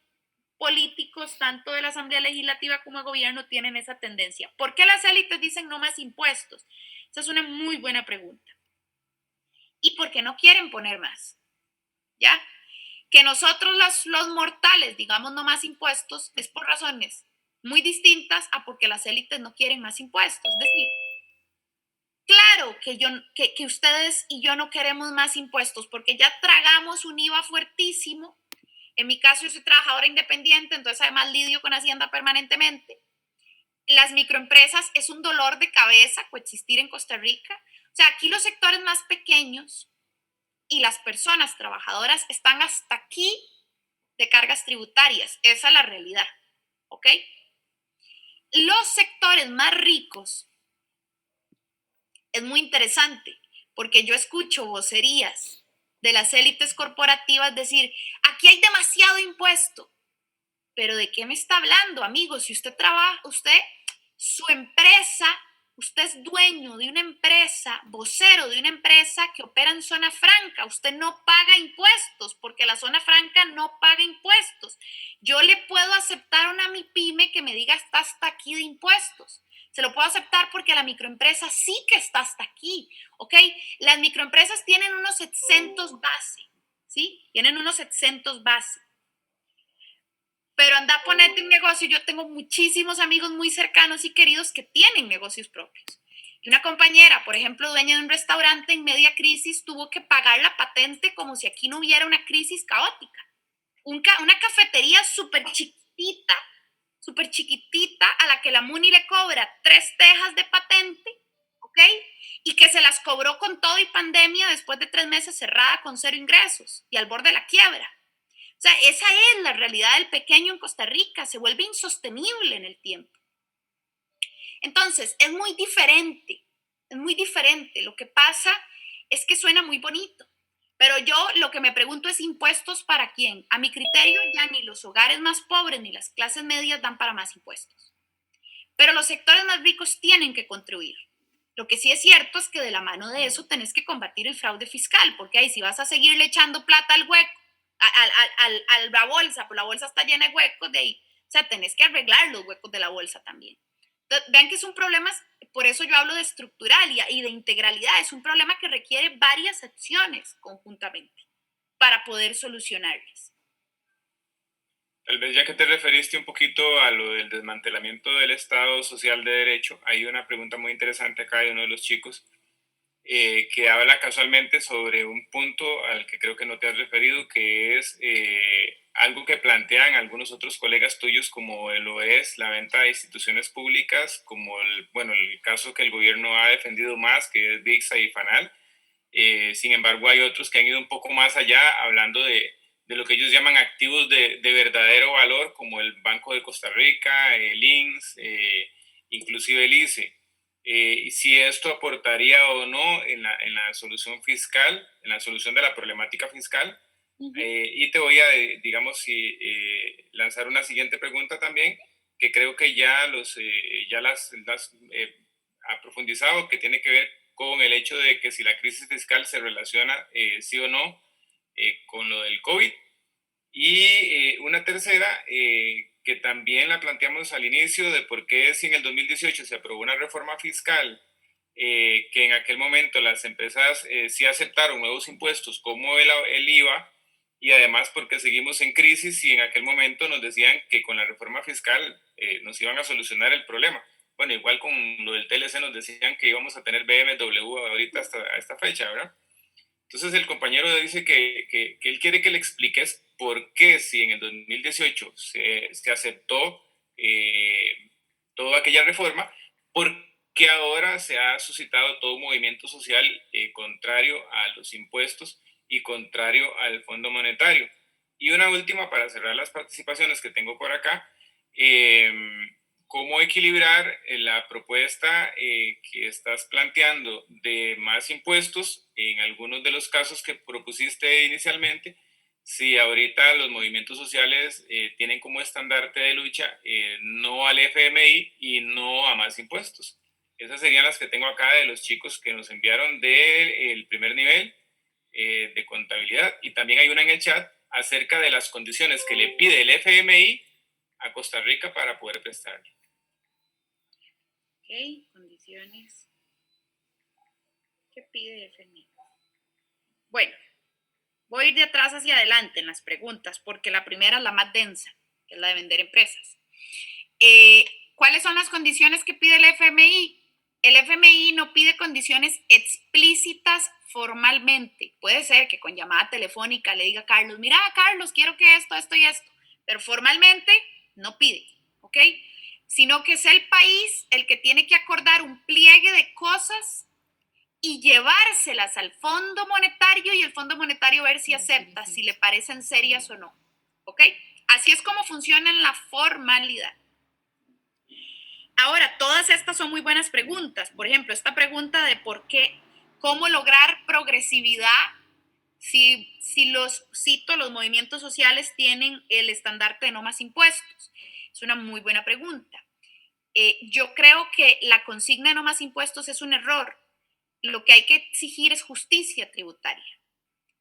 políticos, tanto de la Asamblea Legislativa como el gobierno, tienen esa tendencia. ¿Por qué las élites dicen no más impuestos? Esa es una muy buena pregunta. ¿Y por qué no quieren poner más? ¿Ya? Que nosotros los mortales digamos no más impuestos es por razones muy distintas a porque las élites no quieren más impuestos. Es decir, claro que ustedes y yo no queremos más impuestos porque ya tragamos un IVA fuertísimo. En mi caso, yo soy trabajadora independiente, entonces además lidio con Hacienda permanentemente. Las microempresas es un dolor de cabeza coexistir en Costa Rica. O sea, aquí los sectores más pequeños y las personas trabajadoras están hasta aquí de cargas tributarias. Esa es la realidad, ¿ok? Los sectores más ricos es muy interesante porque yo escucho vocerías de las élites corporativas decir, aquí hay demasiado impuesto. ¿Pero de qué me está hablando, amigo? Si usted trabaja, su empresa, usted es dueño de una empresa, vocero de una empresa que opera en zona franca, usted no paga impuestos porque la zona franca no paga impuestos. Yo le puedo aceptar a una MIPYME que me diga está hasta aquí de impuestos. Se lo puedo aceptar porque la microempresa sí que está hasta aquí, ¿ok? Las microempresas tienen unos exentos base, ¿sí? Tienen unos exentos base. Pero anda a ponerte un negocio. Yo tengo muchísimos amigos muy cercanos y queridos que tienen negocios propios. Y una compañera, por ejemplo, dueña de un restaurante en media crisis, tuvo que pagar la patente como si aquí no hubiera una crisis caótica. Una cafetería súper chiquitita, a la que la MUNI le cobra 3 tejas de patente, ¿ok? Y que se las cobró con todo y pandemia después de 3 meses cerrada con 0 ingresos y al borde de la quiebra. O sea, esa es la realidad del pequeño en Costa Rica, se vuelve insostenible en el tiempo. Entonces, es muy diferente. Lo que pasa es que suena muy bonito, pero yo lo que me pregunto es impuestos para quién. A mi criterio, ya ni los hogares más pobres ni las clases medias dan para más impuestos. Pero los sectores más ricos tienen que contribuir. Lo que sí es cierto es que de la mano de eso tenés que combatir el fraude fiscal, porque ahí si vas a seguirle echando plata al hueco, a la bolsa, pues la bolsa está llena de huecos de ahí. O sea, tenés que arreglar los huecos de la bolsa también. Entonces, vean que es un problema, por eso yo hablo de estructural y de integralidad. Es un problema que requiere varias acciones conjuntamente para poder solucionarlas. Tal vez ya que te referiste un poquito a lo del desmantelamiento del Estado Social de Derecho, hay una pregunta muy interesante acá de uno de los chicos que habla casualmente sobre un punto al que creo que no te has referido, que es algo que plantean algunos otros colegas tuyos, como lo es la venta de instituciones públicas, como el caso que el gobierno ha defendido más, que es VIXA y FANAL. Sin embargo, hay otros que han ido un poco más allá, hablando de lo que ellos llaman activos de verdadero valor, como el Banco de Costa Rica, el INSS, inclusive el ICE. Y si esto aportaría o no en la solución fiscal, en la solución de la problemática fiscal. Y te voy a, digamos, lanzar una siguiente pregunta también, que creo que ya las ha profundizado, que tiene que ver con el hecho de que si la crisis fiscal se relaciona, sí o no, con lo del COVID. Y una tercera, que también la planteamos al inicio, de por qué si en el 2018 se aprobó una reforma fiscal, que en aquel momento las empresas sí aceptaron nuevos impuestos como el IVA, y además porque seguimos en crisis y en aquel momento nos decían que con la reforma fiscal nos iban a solucionar el problema. Bueno, igual con lo del TLC nos decían que íbamos a tener BMW ahorita hasta esta fecha, ¿verdad? Entonces el compañero dice que él quiere que le expliques por qué si en el 2018 se aceptó toda aquella reforma, por qué ahora se ha suscitado todo un movimiento social contrario a los impuestos y contrario al Fondo Monetario. Y una última para cerrar las participaciones que tengo por acá. Eh, ¿Cómo equilibrar la propuesta que estás planteando de más impuestos en algunos de los casos que propusiste inicialmente? Si ahorita los movimientos sociales tienen como estandarte de lucha no al FMI y no a más impuestos. Esas serían las que tengo acá de los chicos que nos enviaron del primer nivel de contabilidad. Y también hay una en el chat acerca de las condiciones que le pide el FMI a Costa Rica para poder prestarle. Ok, condiciones que pide FMI. Bueno, voy a ir de atrás hacia adelante en las preguntas, porque la primera es la más densa, que es la de vender empresas. ¿Cuáles son las condiciones que pide el FMI? El FMI no pide condiciones explícitas formalmente. Puede ser que con llamada telefónica le diga a Carlos, mira, Carlos, quiero que esto y esto, pero formalmente no pide, ¿ok? Sino que es el país el que tiene que acordar un pliegue de cosas y llevárselas al Fondo Monetario y el Fondo Monetario ver si acepta, si le parecen serias o no, ¿ok? Así es como funciona en la formalidad. Ahora, todas estas son muy buenas preguntas. Por ejemplo, esta pregunta de por qué, cómo lograr progresividad si los movimientos sociales tienen el estandarte de no más impuestos. Es una muy buena pregunta. Yo creo que la consigna de no más impuestos es un error. Lo que hay que exigir es justicia tributaria.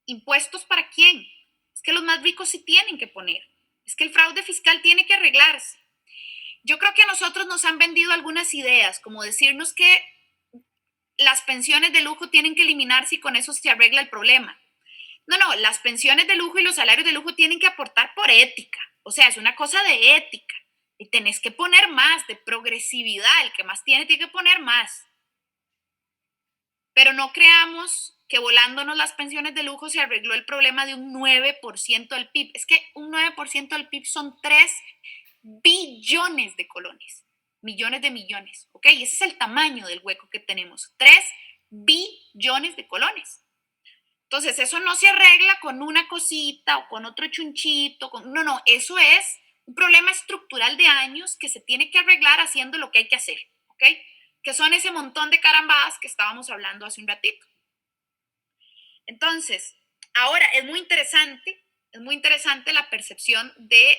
¿Impuestos para quién? Es que los más ricos sí tienen que poner. Es que el fraude fiscal tiene que arreglarse. Yo creo que a nosotros nos han vendido algunas ideas, como decirnos que las pensiones de lujo tienen que eliminarse y con eso se arregla el problema. No, las pensiones de lujo y los salarios de lujo tienen que aportar por ética. O sea, es una cosa de ética. Y tenés que poner más, de progresividad. El que más tiene que poner más. Pero no creamos que volándonos las pensiones de lujo se arregló el problema de un 9% del PIB. Es que un 9% del PIB son 3 billones de colones, millones de millones, ¿ok? Y ese es el tamaño del hueco que tenemos, 3 billones de colones. Entonces, eso no se arregla con una cosita o con otro chunchito, no, eso es un problema estructural de años que se tiene que arreglar haciendo lo que hay que hacer, ¿ok? Que son ese montón de carambadas que estábamos hablando hace un ratito. Entonces, ahora es muy interesante la percepción de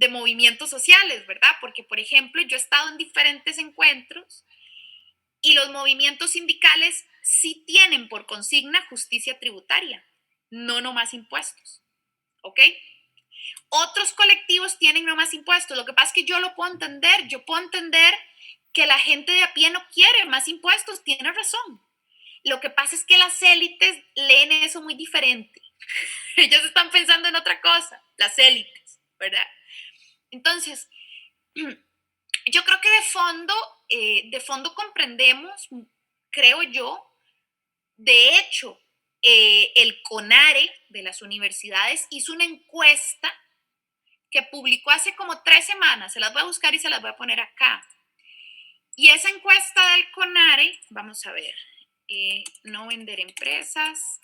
movimientos sociales, ¿verdad? Porque, por ejemplo, yo he estado en diferentes encuentros y los movimientos sindicales sí tienen por consigna justicia tributaria, no más impuestos, ¿ok? Otros colectivos tienen no más impuestos. Lo que pasa es que yo puedo entender que la gente de a pie no quiere más impuestos, tiene razón. Lo que pasa es que las élites leen eso muy diferente. Ellos están pensando en otra cosa, las élites. ¿verdad? Entonces, yo creo que de fondo comprendemos, creo yo, de hecho, el CONARE de las universidades hizo una encuesta que publicó hace como 3 semanas, se las voy a buscar y se las voy a poner acá. Y esa encuesta del CONARE, vamos a ver, no vender empresas,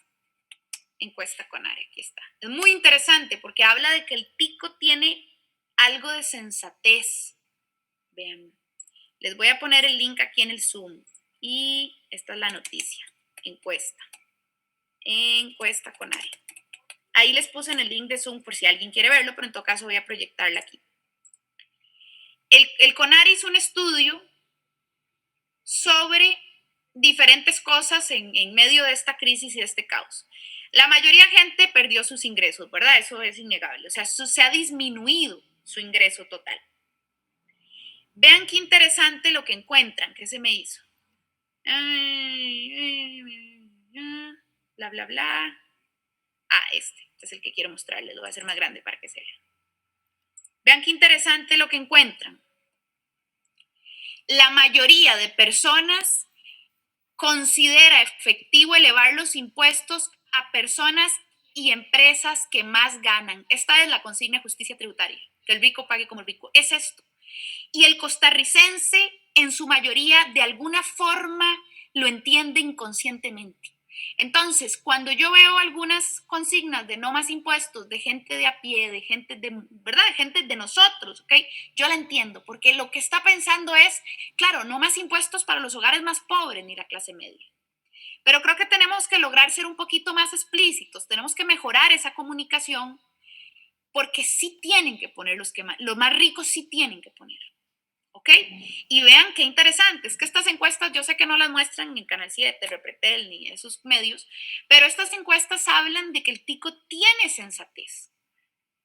encuesta CONARE, aquí está. Es muy interesante porque habla de que el tico tiene algo de sensatez. Vean, les voy a poner el link aquí en el Zoom. Y esta es la noticia, encuesta CONARE. Ahí les puse en el link de Zoom por si alguien quiere verlo, pero en todo caso voy a proyectarla aquí. El CONARE hizo un estudio sobre diferentes cosas en medio de esta crisis y de este caos. La mayoría de gente perdió sus ingresos, ¿verdad? Eso es innegable. O sea, se ha disminuido su ingreso total. Vean qué interesante lo que encuentran. ¿Qué se me hizo? Bla, bla, bla. Este es el que quiero mostrarles. Lo voy a hacer más grande para que se vea. Vean qué interesante lo que encuentran. La mayoría de personas considera efectivo elevar los impuestos a personas y empresas que más ganan. Esta es la consigna de justicia tributaria, que el rico pague como el rico. Es esto. Y el costarricense, en su mayoría, de alguna forma lo entiende inconscientemente. Entonces, cuando yo veo algunas consignas de no más impuestos, de gente de a pie, de gente de, ¿verdad? De gente de nosotros, ¿ok? Yo la entiendo, porque lo que está pensando es, claro, no más impuestos para los hogares más pobres ni la clase media. Pero creo que tenemos que lograr ser un poquito más explícitos, tenemos que mejorar esa comunicación, porque sí tienen que poner los más ricos sí tienen que poner. ¿Ok? Y vean qué interesante, es que estas encuestas yo sé que no las muestran en Canal 7, Repretel, ni esos medios, pero estas encuestas hablan de que el tico tiene sensatez.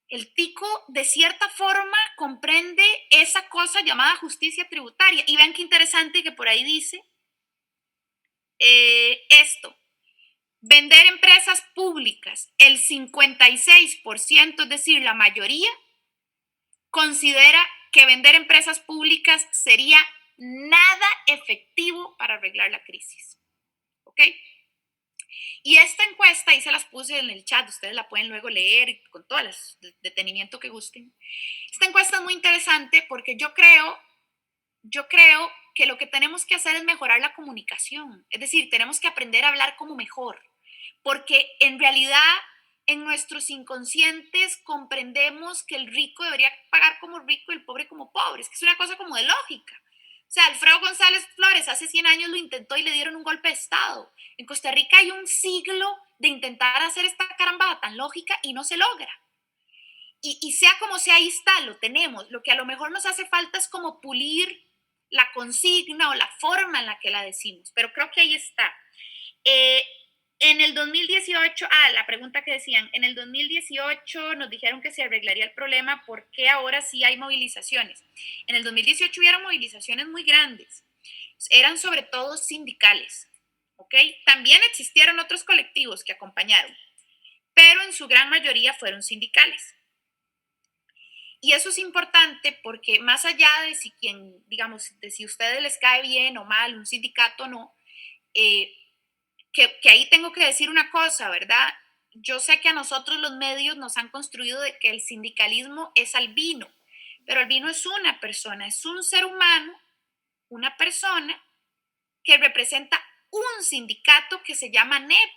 El tico, de cierta forma, comprende esa cosa llamada justicia tributaria. Y vean qué interesante que por ahí dice esto. Vender empresas públicas, el 56%, es decir, la mayoría, considera que vender empresas públicas sería nada efectivo para arreglar la crisis. ¿Ok? Y esta encuesta, ahí se las puse en el chat, ustedes la pueden luego leer con todo el detenimiento que gusten. Esta encuesta es muy interesante porque yo creo que lo que tenemos que hacer es mejorar la comunicación. Es decir, tenemos que aprender a hablar como mejor. Porque en realidad en nuestros inconscientes comprendemos que el rico debería pagar como rico y el pobre como pobre. Es que es una cosa como de lógica. O sea, Alfredo González Flores hace 100 años lo intentó y le dieron un golpe de Estado. En Costa Rica hay un siglo de intentar hacer esta carambada tan lógica y no se logra. Y sea como sea, ahí está, lo tenemos. Lo que a lo mejor nos hace falta es como pulir la consigna o la forma en la que la decimos, pero creo que ahí está. En el 2018, la pregunta que decían, en el 2018 nos dijeron que se arreglaría el problema, ¿por qué ahora sí hay movilizaciones? En el 2018 hubieron movilizaciones muy grandes, eran sobre todo sindicales, ¿ok? También existieron otros colectivos que acompañaron, pero en su gran mayoría fueron sindicales. Y eso es importante porque más allá de si de si a ustedes les cae bien o mal, un sindicato o no, que ahí tengo que decir una cosa, ¿verdad? Yo sé que a nosotros los medios nos han construido de que el sindicalismo es albino, pero albino es una persona, es un ser humano, una persona que representa un sindicato que se llama ANEP,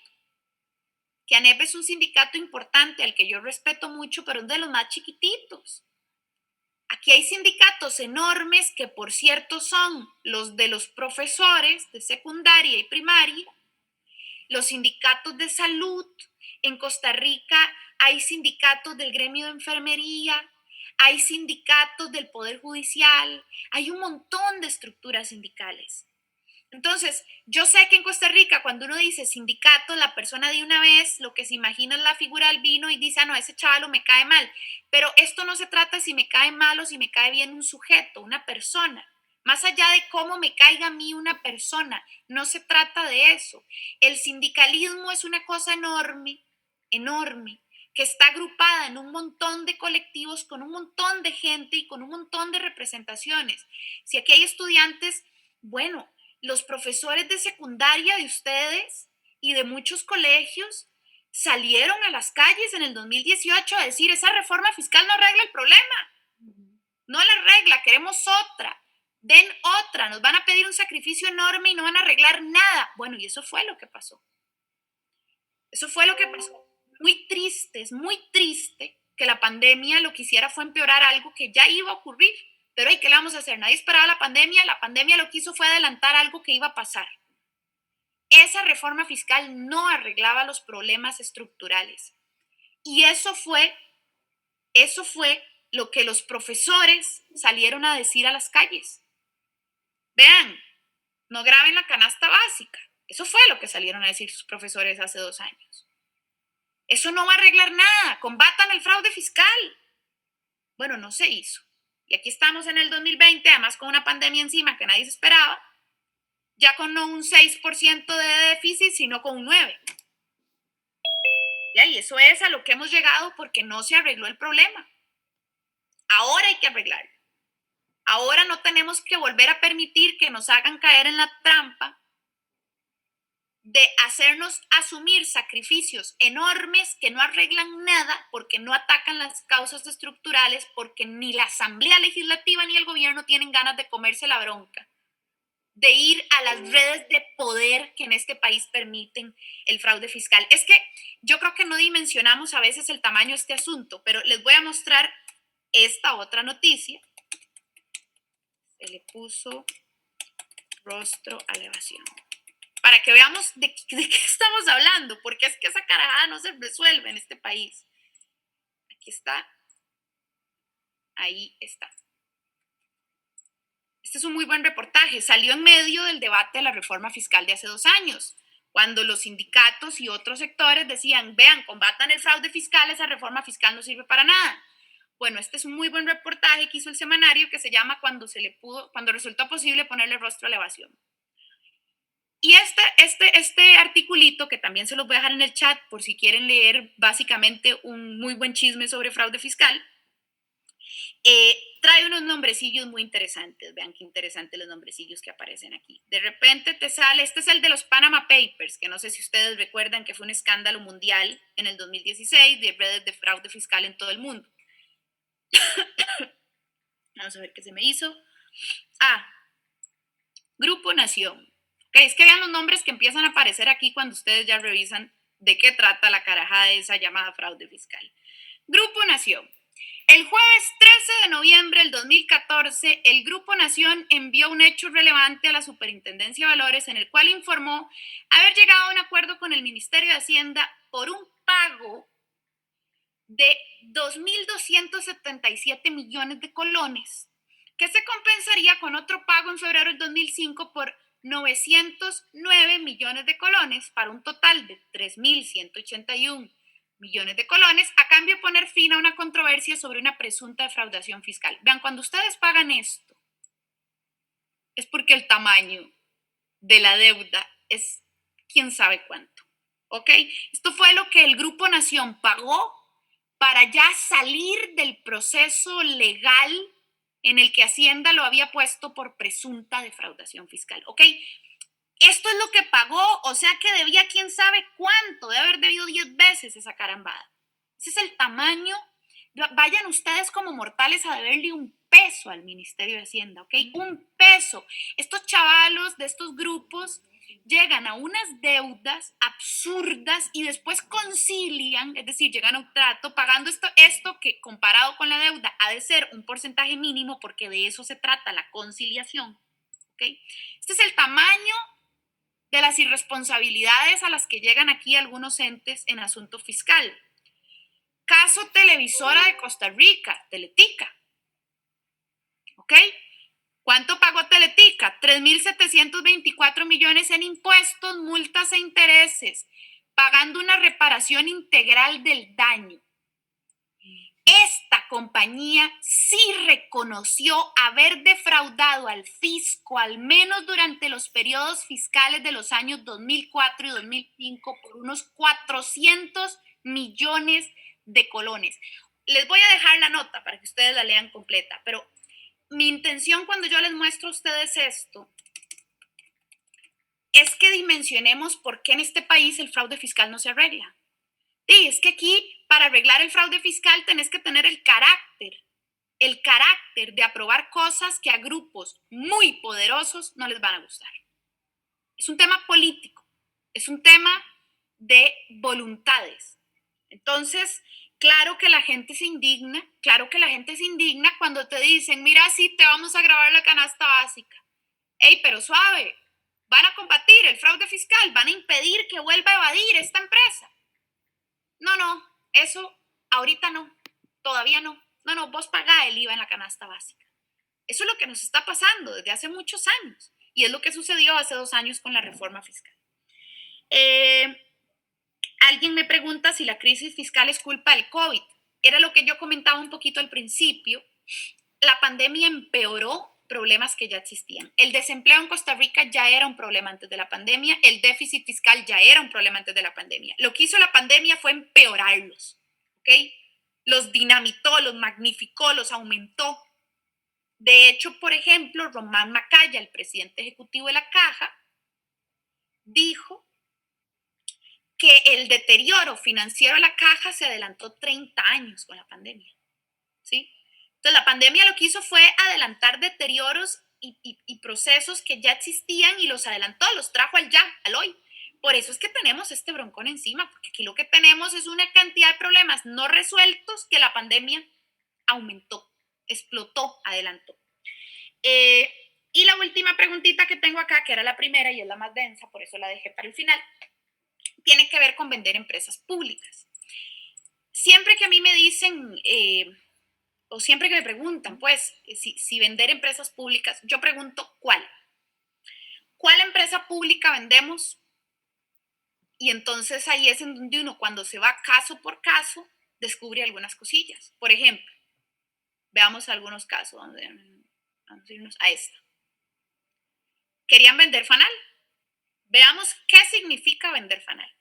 que ANEP es un sindicato importante al que yo respeto mucho, pero es de los más chiquititos. Aquí hay sindicatos enormes que, por cierto, son los de los profesores de secundaria y primaria, los sindicatos de salud. En Costa Rica hay sindicatos del gremio de enfermería, hay sindicatos del Poder Judicial, hay un montón de estructuras sindicales. Entonces, yo sé que en Costa Rica, cuando uno dice sindicato, la persona de una vez lo que se imagina es la figura del vino y dice, no, ese chavalo me cae mal. Pero esto no se trata si me cae mal o si me cae bien un sujeto, una persona. Más allá de cómo me caiga a mí una persona, no se trata de eso. El sindicalismo es una cosa enorme, enorme, que está agrupada en un montón de colectivos, con un montón de gente y con un montón de representaciones. Si aquí hay estudiantes, bueno, los profesores de secundaria de ustedes y de muchos colegios salieron a las calles en el 2018 a decir, esa reforma fiscal no arregla el problema, no la arregla, queremos otra, den otra, nos van a pedir un sacrificio enorme y no van a arreglar nada. Bueno, y eso fue lo que pasó. Eso fue lo que pasó. Muy triste, es muy triste que la pandemia lo que hiciera fue empeorar algo que ya iba a ocurrir. Pero ¿qué le vamos a hacer? Nadie esperaba la pandemia lo que hizo fue adelantar algo que iba a pasar. Esa reforma fiscal no arreglaba los problemas estructurales. Y eso fue lo que los profesores salieron a decir a las calles. Vean, no graben la canasta básica. Eso fue lo que salieron a decir sus profesores hace 2 años. Eso no va a arreglar nada. Combatan el fraude fiscal. Bueno, no se hizo. Y aquí estamos en el 2020, además con una pandemia encima que nadie se esperaba, ya con no un 6% de déficit, sino con un 9%. Y eso es a lo que hemos llegado porque no se arregló el problema. Ahora hay que arreglarlo. Ahora no tenemos que volver a permitir que nos hagan caer en la trampa de hacernos asumir sacrificios enormes que no arreglan nada porque no atacan las causas estructurales, porque ni la Asamblea Legislativa ni el gobierno tienen ganas de comerse la bronca, de ir a las redes de poder que en este país permiten el fraude fiscal. Es que yo creo que no dimensionamos a veces el tamaño de este asunto, pero les voy a mostrar esta otra noticia. Se le puso rostro a la evasión. Para que veamos de qué estamos hablando, porque es que esa carajada no se resuelve en este país. Aquí está. Ahí está. Este es un muy buen reportaje. Salió en medio del debate de la reforma fiscal de hace 2 años, cuando los sindicatos y otros sectores decían, vean, combatan el fraude fiscal, esa reforma fiscal no sirve para nada. Bueno, este es un muy buen reportaje que hizo el semanario que se llama Cuando resultó posible ponerle rostro a la evasión. Y este articulito, que también se los voy a dejar en el chat por si quieren leer básicamente un muy buen chisme sobre fraude fiscal, trae unos nombrecillos muy interesantes. Vean qué interesantes los nombrecillos que aparecen aquí. De repente te sale, este es el de los Panama Papers, que no sé si ustedes recuerdan que fue un escándalo mundial en el 2016 de redes de fraude fiscal en todo el mundo. Vamos a ver qué se me hizo. Grupo Nación. Okay, es que vean los nombres que empiezan a aparecer aquí cuando ustedes ya revisan de qué trata la carajada de esa llamada fraude fiscal. Grupo Nación. El jueves 13 de noviembre del 2014, el Grupo Nación envió un hecho relevante a la Superintendencia de Valores en el cual informó haber llegado a un acuerdo con el Ministerio de Hacienda por un pago de 2.277 millones de colones, que se compensaría con otro pago en febrero del 2005 por 909 millones de colones para un total de 3.181 millones de colones a cambio de poner fin a una controversia sobre una presunta defraudación fiscal. Vean, cuando ustedes pagan esto, es porque el tamaño de la deuda es quién sabe cuánto, ¿ok? Esto fue lo que el Grupo Nación pagó para ya salir del proceso legal en el que Hacienda lo había puesto por presunta defraudación fiscal, ¿ok? Esto es lo que pagó, o sea que debía quién sabe cuánto, debe haber debido 10 veces esa carambada. Ese es el tamaño. Vayan ustedes como mortales a deberle un peso al Ministerio de Hacienda, ¿ok? Un peso. Estos chavalos de estos grupos llegan a unas deudas absurdas y después concilian, es decir, llegan a un trato pagando esto que comparado con la deuda ha de ser un porcentaje mínimo porque de eso se trata la conciliación, ¿ok? Este es el tamaño de las irresponsabilidades a las que llegan aquí algunos entes en asunto fiscal. Caso Televisora de Costa Rica, Teletica, ¿ok? ¿Cuánto pagó Teletica? 3.724 millones en impuestos, multas e intereses, pagando una reparación integral del daño. Esta compañía sí reconoció haber defraudado al fisco, al menos durante los periodos fiscales de los años 2004 y 2005, por unos 400 millones de colones. Les voy a dejar la nota para que ustedes la lean completa, pero mi intención cuando yo les muestro a ustedes esto es que dimensionemos por qué en este país el fraude fiscal no se arregla. Y es que aquí, para arreglar el fraude fiscal, tenés que tener el carácter de aprobar cosas que a grupos muy poderosos no les van a gustar. Es un tema político, es un tema de voluntades. Entonces, claro que la gente se indigna cuando te dicen, mira, sí, te vamos a grabar la canasta básica. Ey, pero suave, van a combatir el fraude fiscal, van a impedir que vuelva a evadir esta empresa. No, eso ahorita no, todavía no. No, vos pagá el IVA en la canasta básica. Eso es lo que nos está pasando desde hace muchos años y es lo que sucedió hace 2 años con la reforma fiscal. Alguien me pregunta si la crisis fiscal es culpa del COVID. Era lo que yo comentaba un poquito al principio. La pandemia empeoró problemas que ya existían. El desempleo en Costa Rica ya era un problema antes de la pandemia, el déficit fiscal ya era un problema antes de la pandemia. Lo que hizo la pandemia fue empeorarlos, ¿ok? Los dinamitó, los magnificó, los aumentó. De hecho, por ejemplo, Román Macaya, el presidente ejecutivo de la Caja, dijo que el deterioro financiero de la Caja se adelantó 30 años con la pandemia, ¿sí? Entonces, la pandemia lo que hizo fue adelantar deterioros y procesos que ya existían y los adelantó, los trajo al ya, al hoy. Por eso es que tenemos este broncón encima, porque aquí lo que tenemos es una cantidad de problemas no resueltos que la pandemia aumentó, explotó, adelantó. Y la última preguntita que tengo acá, que era la primera y es la más densa, por eso la dejé para el final, tiene que ver con vender empresas públicas. Siempre que a mí me dicen, o siempre que me preguntan, pues, si vender empresas públicas, yo pregunto, ¿cuál? ¿Cuál empresa pública vendemos? Y entonces ahí es en donde uno, cuando se va caso por caso, descubre algunas cosillas. Por ejemplo, veamos algunos casos. Vamos a irnos a esta. Querían vender Fanal. Veamos qué significa vender Fanal.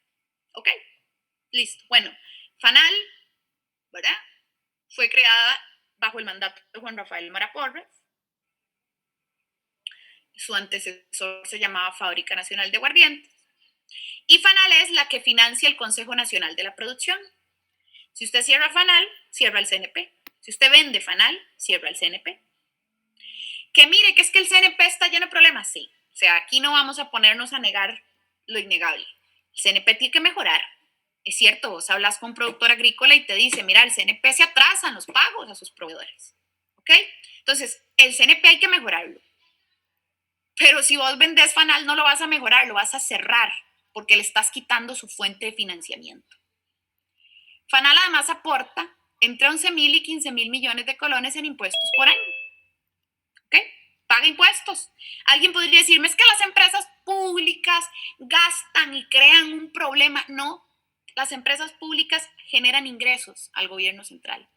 ¿Ok? Listo. Bueno, Fanal, ¿verdad? Fue creada bajo el mandato de Juan Rafael Mara Porras. Su antecesor se llamaba Fábrica Nacional de Aguardientes. Y Fanal es la que financia el Consejo Nacional de la Producción. Si usted cierra Fanal, cierra el CNP. Si usted vende Fanal, cierra el CNP. Que mire, que es que el CNP está lleno de problemas, sí. O sea, aquí no vamos a ponernos a negar lo innegable. El CNP tiene que mejorar. Es cierto, vos hablas con un productor agrícola y te dice, mira, el CNP se atrasa en los pagos a sus proveedores. ¿Ok? Entonces, el CNP hay que mejorarlo. Pero si vos vendés Fanal, no lo vas a mejorar, lo vas a cerrar, porque le estás quitando su fuente de financiamiento. Fanal además aporta entre 11.000 y 15.000 millones de colones en impuestos por año. ¿Ok? Paga impuestos. Alguien podría decirme, es que las empresas públicas gastan y crean un problema. No, las empresas públicas generan ingresos al gobierno central.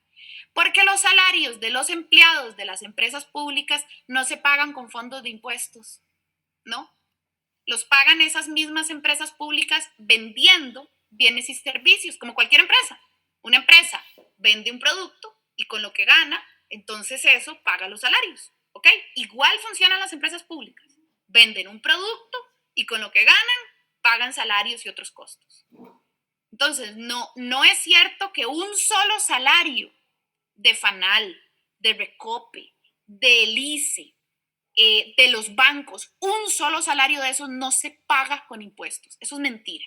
Porque los salarios de los empleados de las empresas públicas no se pagan con fondos de impuestos, ¿no? Los pagan esas mismas empresas públicas vendiendo bienes y servicios, como cualquier empresa. Una empresa vende un producto y con lo que gana, entonces eso paga los salarios, ¿ok? Igual funcionan las empresas públicas. Venden un producto y con lo que ganan, pagan salarios y otros costos. Entonces, no es cierto que un solo salario de Fanal, de Recope, de Elice, de los bancos, un solo salario de esos no se paga con impuestos. Eso es mentira.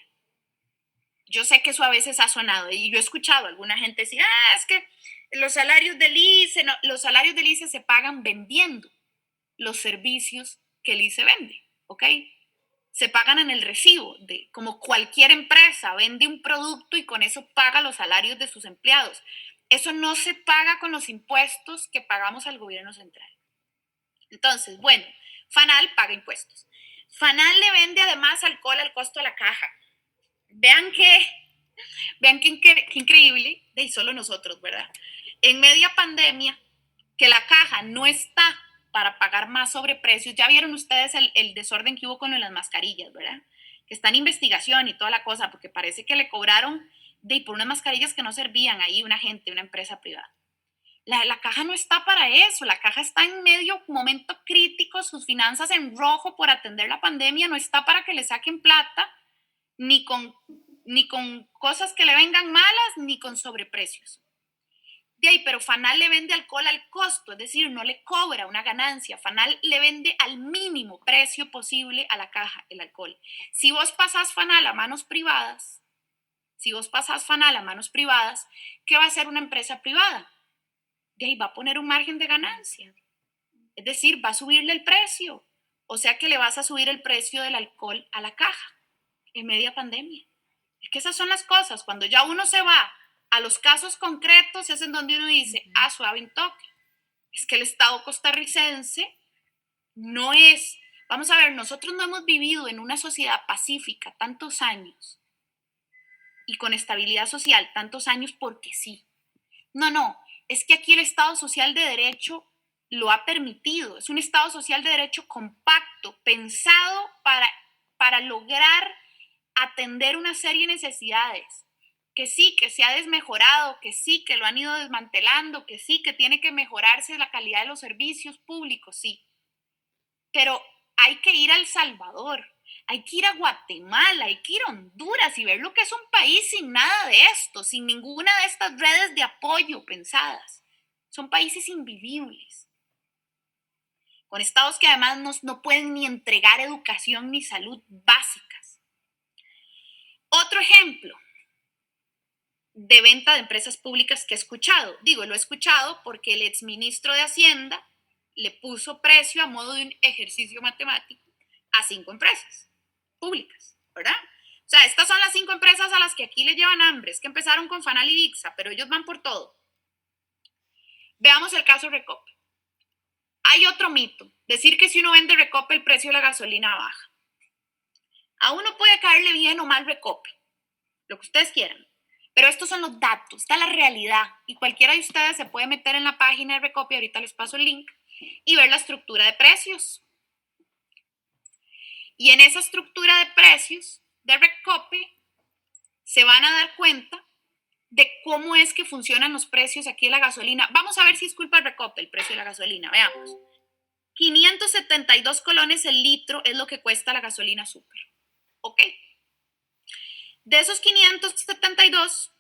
Yo sé que eso a veces ha sonado y yo he escuchado a alguna gente decir, es que los salarios del ICE, no, los salarios del ICE se pagan vendiendo los servicios que el ICE vende, ¿ok? Se pagan en el recibo, como cualquier empresa vende un producto y con eso paga los salarios de sus empleados. Eso no se paga con los impuestos que pagamos al gobierno central. Entonces, bueno, Fanal paga impuestos. Fanal le vende además alcohol al costo de la caja. Vean qué increíble, y solo nosotros, ¿verdad? En media pandemia, que la caja no está para pagar más sobreprecios. Ya vieron ustedes el desorden que hubo con las mascarillas, ¿verdad? Que está en investigación y toda la cosa, porque parece que le cobraron por unas mascarillas que no servían ahí una gente, una empresa privada. La caja no está para eso, la caja está en medio momento crítico, sus finanzas en rojo por atender la pandemia, no está para que le saquen plata, ni con cosas que le vengan malas, ni con sobreprecios. De ahí, pero Fanal le vende alcohol al costo, es decir, no le cobra una ganancia. Fanal le vende al mínimo precio posible a la caja el alcohol. Si vos pasás Fanal a manos privadas, ¿qué va a hacer una empresa privada? De ahí va a poner un margen de ganancia. Es decir, va a subirle el precio. O sea que le vas a subir el precio del alcohol a la caja en media pandemia. Es que esas son las cosas. Cuando ya uno se va a los casos concretos es en donde uno dice, suave un toque. Es que el Estado costarricense no es... Vamos a ver, nosotros no hemos vivido en una sociedad pacífica tantos años y con estabilidad social tantos años porque sí. No, es que aquí el Estado Social de Derecho lo ha permitido. Es un Estado Social de Derecho compacto, pensado para lograr atender una serie de necesidades. Que sí, que se ha desmejorado, que sí, que lo han ido desmantelando, que sí, que tiene que mejorarse la calidad de los servicios públicos, sí. Pero hay que ir a El Salvador, hay que ir a Guatemala, hay que ir a Honduras y ver lo que es un país sin nada de esto, sin ninguna de estas redes de apoyo pensadas. Son países invivibles, con estados que además no pueden ni entregar educación ni salud básicas. Otro ejemplo de venta de empresas públicas que he escuchado. Lo he escuchado porque el exministro de Hacienda le puso precio a modo de un ejercicio matemático a 5 empresas públicas, ¿verdad? O sea, estas son las 5 empresas a las que aquí le llevan hambre. Es que empezaron con Fanal y Dixa, pero ellos van por todo. Veamos el caso Recope. Hay otro mito, decir que si uno vende Recope el precio de la gasolina baja. A uno puede caerle bien o mal Recope, lo que ustedes quieran. Pero estos son los datos, está la realidad. Y cualquiera de ustedes se puede meter en la página de Recope, ahorita les paso el link, y ver la estructura de precios. Y en esa estructura de precios de Recope se van a dar cuenta de cómo es que funcionan los precios aquí de la gasolina. Vamos a ver si es culpa de Recope el precio de la gasolina. Veamos. 572 colones el litro es lo que cuesta la gasolina súper. ¿Ok? De esos 572,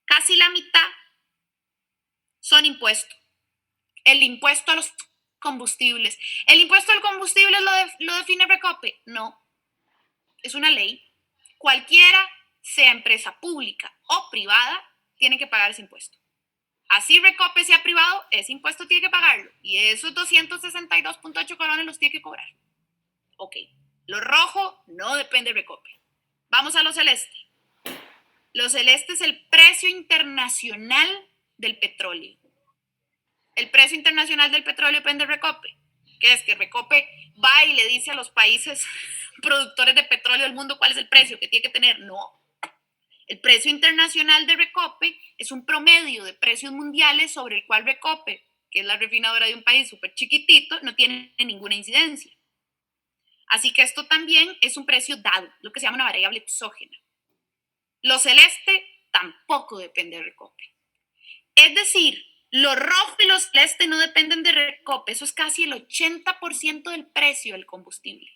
casi la mitad son impuestos. El impuesto a los combustibles. ¿El impuesto al combustible lo define Recope? No. Es una ley. Cualquiera, sea empresa pública o privada, tiene que pagar ese impuesto. Así Recope sea privado, ese impuesto tiene que pagarlo. Y esos 262.8 colones los tiene que cobrar. Ok. Lo rojo no depende de Recope. Vamos a lo celeste. Lo celeste es el precio internacional del petróleo. El precio internacional del petróleo depende de Recope. ¿Qué es? Que Recope va y le dice a los países productores de petróleo del mundo cuál es el precio que tiene que tener. No. El precio internacional de Recope es un promedio de precios mundiales sobre el cual Recope, que es la refinadora de un país súper chiquitito, no tiene ninguna incidencia. Así que esto también es un precio dado, lo que se llama una variable exógena. Lo celeste tampoco depende de Recope. Es decir, lo rojo y lo celeste no dependen de Recope, eso es casi el 80% del precio del combustible.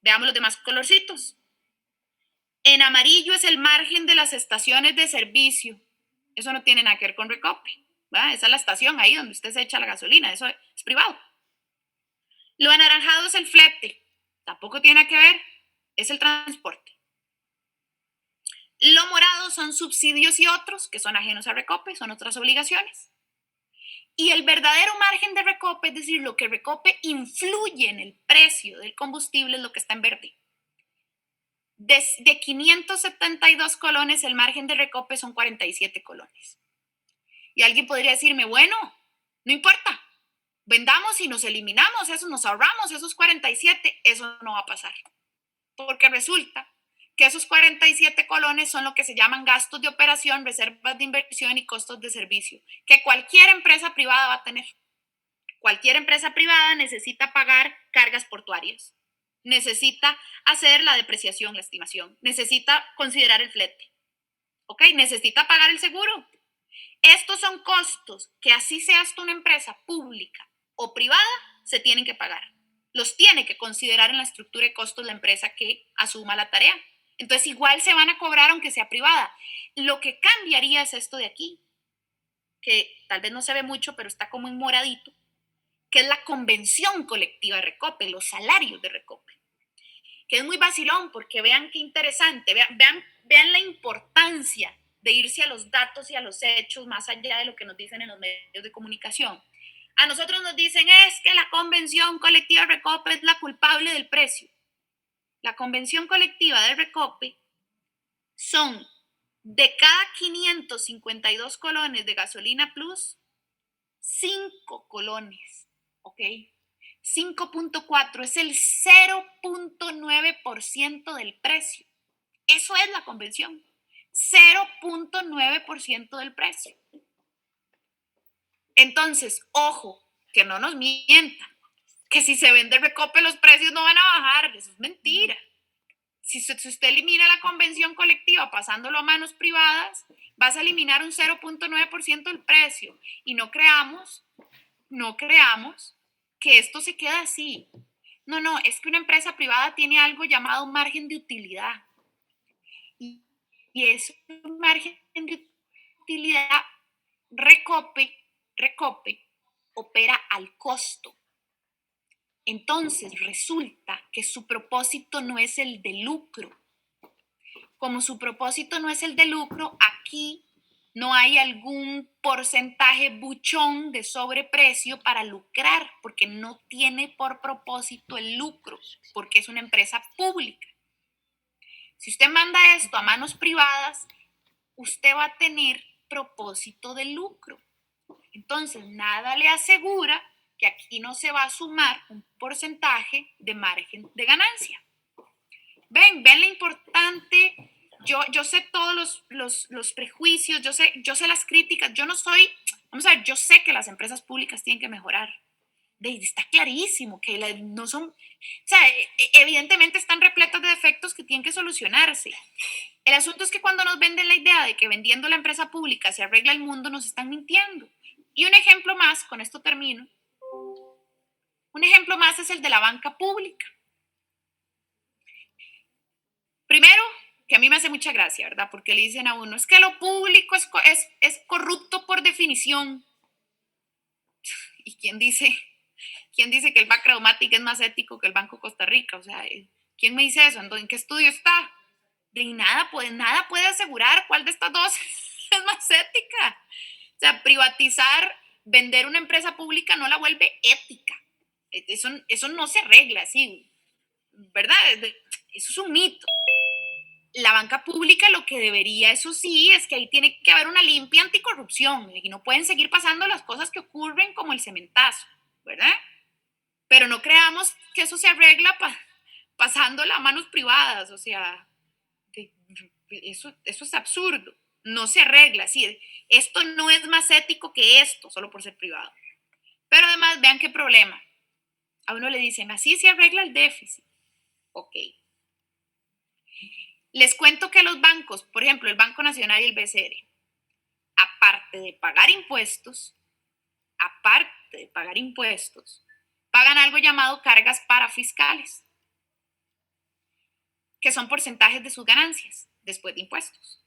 Veamos los demás colorcitos. En amarillo es el margen de las estaciones de servicio. Eso no tiene nada que ver con Recope, ¿verdad? Esa es la estación ahí donde usted se echa la gasolina, eso es privado. Lo anaranjado es el flete, tampoco tiene nada que ver, es el transporte. Lo morado son subsidios y otros que son ajenos a Recope, son otras obligaciones. Y el verdadero margen de Recope, es decir, lo que Recope influye en el precio del combustible, es lo que está en verde. De 572 colones, el margen de Recope son 47 colones. Y alguien podría decirme, bueno, no importa, vendamos y nos eliminamos, eso nos ahorramos, esos 47, eso no va a pasar. Porque resulta que esos 47 colones son lo que se llaman gastos de operación, reservas de inversión y costos de servicio, que cualquier empresa privada va a tener. Cualquier empresa privada necesita pagar cargas portuarias, necesita hacer la depreciación, la estimación, necesita considerar el flete. ¿ok? Necesita pagar el seguro. Estos son costos que así seas tú una empresa pública o privada, se tienen que pagar. Los tiene que considerar en la estructura de costos la empresa que asuma la tarea. Entonces igual se van a cobrar aunque sea privada. Lo que cambiaría es esto de aquí, que tal vez no se ve mucho, pero está como en moradito, que es la convención colectiva de Recope, los salarios de Recope, que es muy vacilón porque vean qué interesante, vean la importancia de irse a los datos y a los hechos más allá de lo que nos dicen en los medios de comunicación. A nosotros nos dicen es que la convención colectiva de Recope es la culpable del precio. La convención colectiva de Recope son de cada 552 colones de gasolina plus, 5 colones, ¿ok? 5.4 es el 0.9% del precio. Eso es la convención. 0.9% del precio. Entonces, ojo, que no nos mientan, que si se vende Recope los precios no van a bajar. Eso es mentira. Si usted elimina la convención colectiva pasándolo a manos privadas, vas a eliminar un 0.9% del precio. Y no creamos que esto se queda así. No, es que una empresa privada tiene algo llamado margen de utilidad. Y ese margen de utilidad, Recope opera al costo. Entonces resulta que su propósito no es el de lucro. Como su propósito no es el de lucro, aquí no hay algún porcentaje buchón de sobreprecio para lucrar, porque no tiene por propósito el lucro, porque es una empresa pública. Si usted manda esto a manos privadas, usted va a tener propósito de lucro. Entonces, nada le asegura que aquí no se va a sumar un porcentaje de margen de ganancia. Ven lo importante. Yo sé todos los prejuicios, yo sé las críticas, yo sé que las empresas públicas tienen que mejorar. Está clarísimo que no son, o sea, evidentemente están repletas de defectos que tienen que solucionarse. El asunto es que cuando nos venden la idea de que vendiendo la empresa pública se arregla el mundo, nos están mintiendo. Y un ejemplo más, con esto termino, un ejemplo más es el de la banca pública. Primero, que a mí me hace mucha gracia, ¿verdad? Porque le dicen a uno, es que lo público es corrupto por definición. ¿Y quién dice que el Bacromatic es más ético que el Banco Costa Rica? O sea, ¿quién me dice eso? ¿En qué estudio está? Y nada puede asegurar cuál de estas dos es más ética. O sea, privatizar, vender una empresa pública no la vuelve ética. Eso no se arregla así, ¿verdad? Eso es un mito. La banca pública lo que debería, eso sí, es que ahí tiene que haber una limpia anticorrupción y no pueden seguir pasando las cosas que ocurren como el cementazo, ¿verdad? Pero no creamos que eso se arregla pasándola a manos privadas, o sea, eso es absurdo, no se arregla, sí, esto no es más ético que esto, solo por ser privado. Pero además, vean qué problema. A uno le dicen, así se arregla el déficit. Ok. Les cuento que los bancos, por ejemplo, el Banco Nacional y el BCR, aparte de pagar impuestos, pagan algo llamado cargas parafiscales, que son porcentajes de sus ganancias después de impuestos.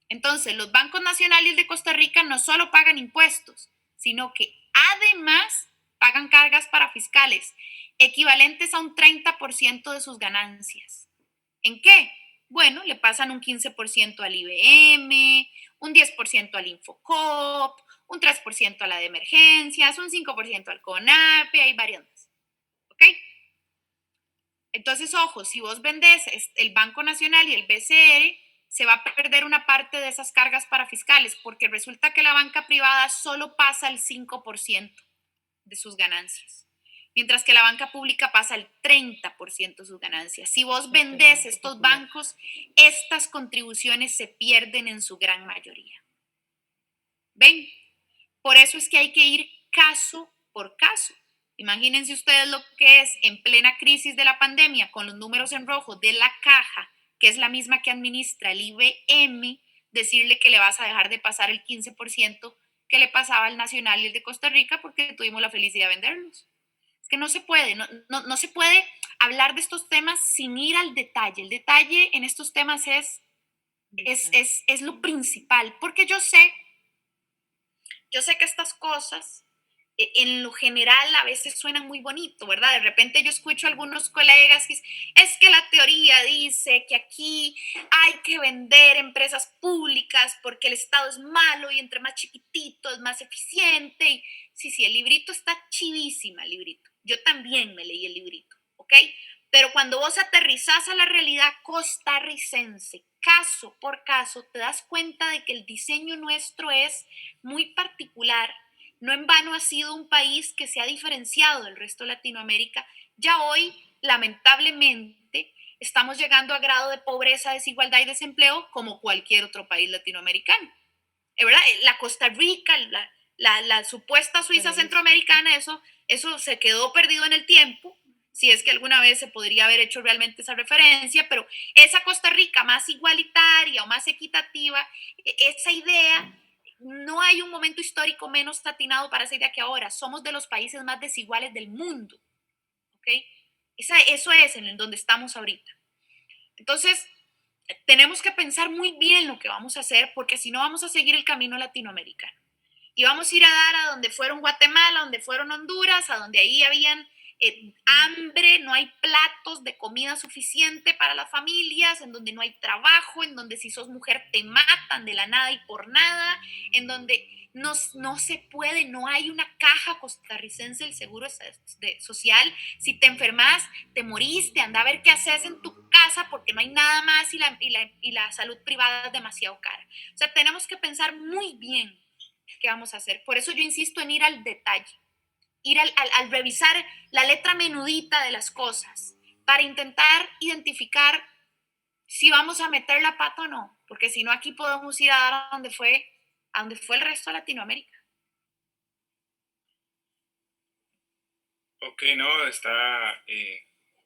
Entonces, los bancos nacionales y el de Costa Rica no solo pagan impuestos, sino que además pagan cargas parafiscales equivalentes a un 30% de sus ganancias. ¿En qué? Bueno, le pasan un 15% al IBM, un 10% al Infocop, un 3% a la de emergencias, un 5% al CONAPE, hay varias más. ¿Ok? Entonces, ojo, si vos vendés el Banco Nacional y el BCR, se va a perder una parte de esas cargas parafiscales, porque resulta que la banca privada solo pasa el 5% de sus ganancias, mientras que la banca pública pasa el 30% de sus ganancias. Si vos vendés estos bancos, estas contribuciones se pierden en su gran mayoría. ¿Ven? Por eso es que hay que ir caso por caso. Imagínense ustedes lo que es en plena crisis de la pandemia, con los números en rojo de la caja, que es la misma que administra el IBM, decirle que le vas a dejar de pasar el 15% que le pasaba al Nacional y el de Costa Rica porque tuvimos la felicidad de venderlos. Es que no se puede, no se puede hablar de estos temas sin ir al detalle. El detalle en estos temas es lo principal, porque yo sé que estas cosas en lo general a veces suenan muy bonito, ¿verdad? De repente yo escucho a algunos colegas que dicen, es que la teoría dice que aquí hay que vender empresas públicas porque el Estado es malo y entre más chiquitito es más eficiente. Y sí, el librito está chivísima, el librito. Yo también me leí el librito, ¿ok? Pero cuando vos aterrizás a la realidad costarricense, caso por caso, te das cuenta de que el diseño nuestro es muy particular. No en vano ha sido un país que se ha diferenciado del resto de Latinoamérica. Ya hoy, lamentablemente, estamos llegando a grado de pobreza, desigualdad y desempleo como cualquier otro país latinoamericano. ¿Verdad? La Costa Rica, la supuesta Suiza centroamericana, eso se quedó perdido en el tiempo, si es que alguna vez se podría haber hecho realmente esa referencia, pero esa Costa Rica más igualitaria o más equitativa, esa idea, no hay un momento histórico menos atinado para esa idea que ahora. Somos de los países más desiguales del mundo, ¿ok? Eso es en donde estamos ahorita. Entonces, tenemos que pensar muy bien lo que vamos a hacer, porque si no vamos a seguir el camino latinoamericano. Y vamos a ir a dar a donde fueron Guatemala, a donde fueron Honduras, a donde ahí habían hambre, no hay platos de comida suficiente para las familias, en donde no hay trabajo, en donde si sos mujer te matan de la nada y por nada, en donde no se puede, no hay una caja costarricense del seguro social. Si te enfermas, te moriste, anda a ver qué haces en tu casa porque no hay nada más y la salud privada es demasiado cara. O sea, tenemos que pensar muy bien qué vamos a hacer. Por eso yo insisto en ir al detalle, ir al revisar la letra menudita de las cosas para intentar identificar si vamos a meter la pata o no, porque si no aquí podemos ir a dar a donde fue el resto de Latinoamérica. Ok, no, está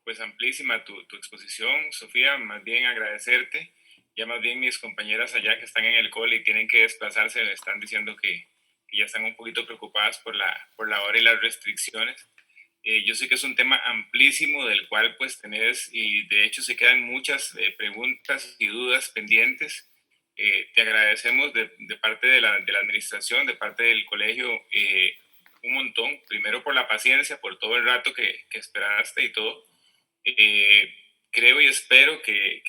pues amplísima tu exposición, Sofía. Más bien agradecerte. Ya más bien mis compañeras allá que están en el cole y tienen que desplazarse me están diciendo que ya están un poquito preocupadas por la hora y las restricciones. Yo sé que es un tema amplísimo del cual pues tenés, y de hecho se quedan muchas preguntas y dudas pendientes. Te agradecemos de parte de la administración, de parte del colegio, un montón. Primero por la paciencia, por todo el rato que esperaste y todo. Creo y espero que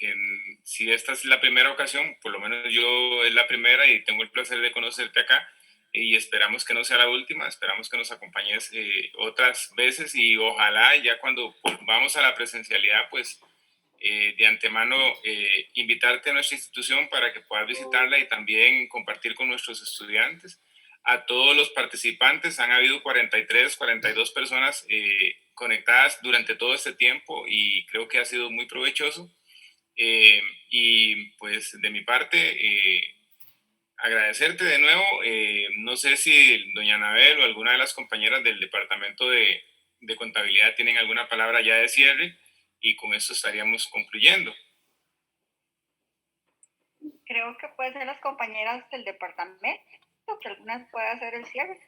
si esta es la primera ocasión, por lo menos yo es la primera y tengo el placer de conocerte acá, y esperamos que no sea la última, esperamos que nos acompañes otras veces y ojalá ya cuando volvamos a la presencialidad, pues de antemano invitarte a nuestra institución para que puedas visitarla y también compartir con nuestros estudiantes. A todos los participantes, han habido 43, 42 personas conectadas durante todo este tiempo y creo que ha sido muy provechoso. Y pues de mi parte, agradecerte de nuevo. No sé si doña Anabel o alguna de las compañeras del departamento de contabilidad tienen alguna palabra ya de cierre y con esto estaríamos concluyendo. Creo que pueden ser las compañeras del departamento, que algunas puedan hacer el cierre.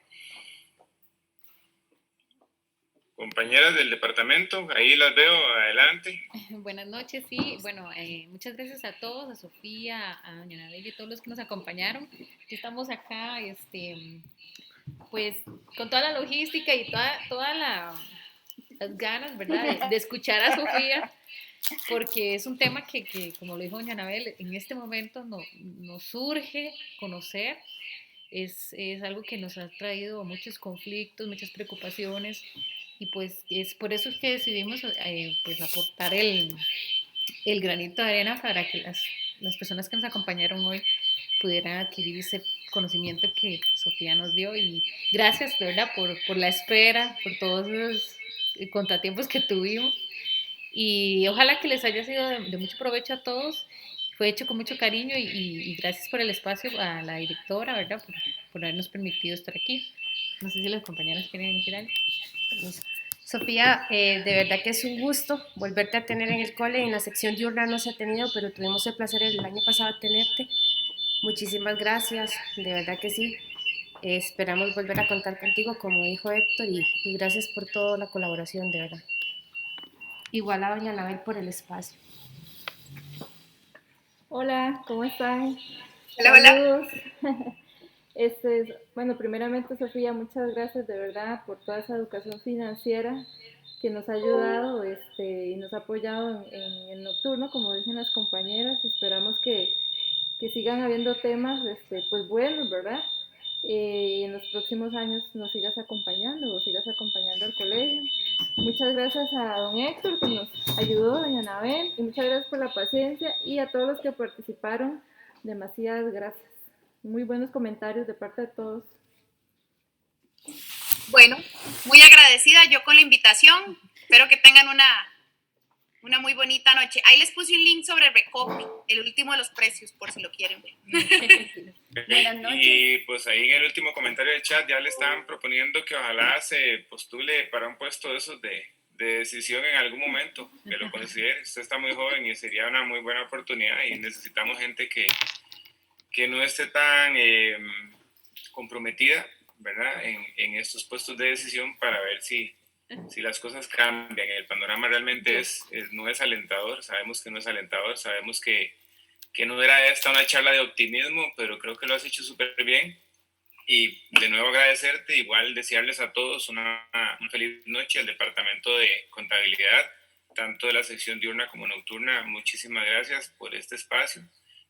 Compañeras del departamento, ahí las veo, adelante. Buenas noches, sí, bueno, muchas gracias a todos, a Sofía, a doña Anabel y a todos los que nos acompañaron. Estamos acá, pues, con toda la logística y todas las ganas, ¿verdad?, de escuchar a Sofía, porque es un tema que, como lo dijo doña Anabel, en este momento nos surge conocer. Es algo que nos ha traído muchos conflictos, muchas preocupaciones, y pues es por eso que decidimos pues aportar el granito de arena para que las personas que nos acompañaron hoy pudieran adquirir ese conocimiento que Sofía nos dio. Y gracias, de verdad, por la espera, por todos los contratiempos que tuvimos, y ojalá que les haya sido de mucho provecho a todos. Fue hecho con mucho cariño y gracias por el espacio a la directora, ¿verdad?, por habernos permitido estar aquí. No sé si las compañeras quieren decir algo. Sofía, de verdad que es un gusto volverte a tener en el cole. En la sección diurna no se ha tenido, pero tuvimos el placer el año pasado de tenerte. Muchísimas gracias, de verdad que sí. Esperamos volver a contar contigo, como dijo Héctor, y gracias por toda la colaboración, de verdad. Igual a doña Anabel por el espacio. Hola, ¿cómo están? Hola, hola. Saludos. Bueno, primeramente, Sofía, muchas gracias de verdad por toda esa educación financiera que nos ha ayudado y nos ha apoyado en el nocturno, como dicen las compañeras. Esperamos que sigan habiendo temas pues buenos, ¿verdad? Y en los próximos años nos sigas acompañando o sigas acompañando al colegio. Muchas gracias a don Héctor que nos ayudó, doña Anabel, y muchas gracias por la paciencia y a todos los que participaron. Demasiadas gracias. Muy buenos comentarios de parte de todos. Bueno, muy agradecida yo con la invitación. Espero que tengan una muy bonita noche. Ahí les puse un link sobre Recopi, el último de los precios, por si lo quieren ver. Buenas noches. Y pues ahí en el último comentario del chat ya le estaban proponiendo que ojalá se postule para un puesto de esos de decisión en algún momento, que lo considere. Usted está muy joven y sería una muy buena oportunidad y necesitamos gente que no esté tan comprometida, ¿verdad? En estos puestos de decisión para ver si las cosas cambian. El panorama realmente no es alentador, sabemos que no es alentador, sabemos que no era esta una charla de optimismo, pero creo que lo has hecho súper bien. Y de nuevo agradecerte, igual desearles a todos una feliz noche al Departamento de Contabilidad, tanto de la sección diurna como nocturna. Muchísimas gracias por este espacio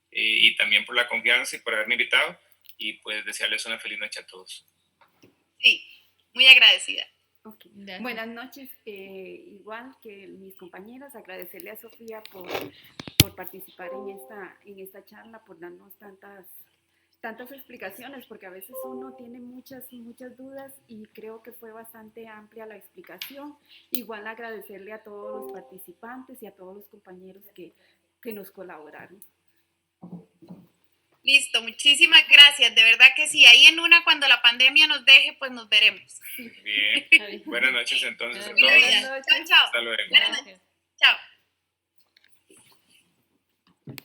y también por la confianza y por haberme invitado. Y pues desearles una feliz noche a todos. Sí, muy agradecida. Okay. Buenas noches, igual que mis compañeras, agradecerle a Sofía por participar en esta charla, por darnos tantas explicaciones, porque a veces uno tiene muchas dudas y creo que fue bastante amplia la explicación. Igual agradecerle a todos los participantes y a todos los compañeros que nos colaboraron. Listo, muchísimas gracias, de verdad que sí. Ahí en una, cuando la pandemia nos deje, pues nos veremos. Bien, buenas noches entonces a todos. Chao, chao. Hasta luego. Buenas noches.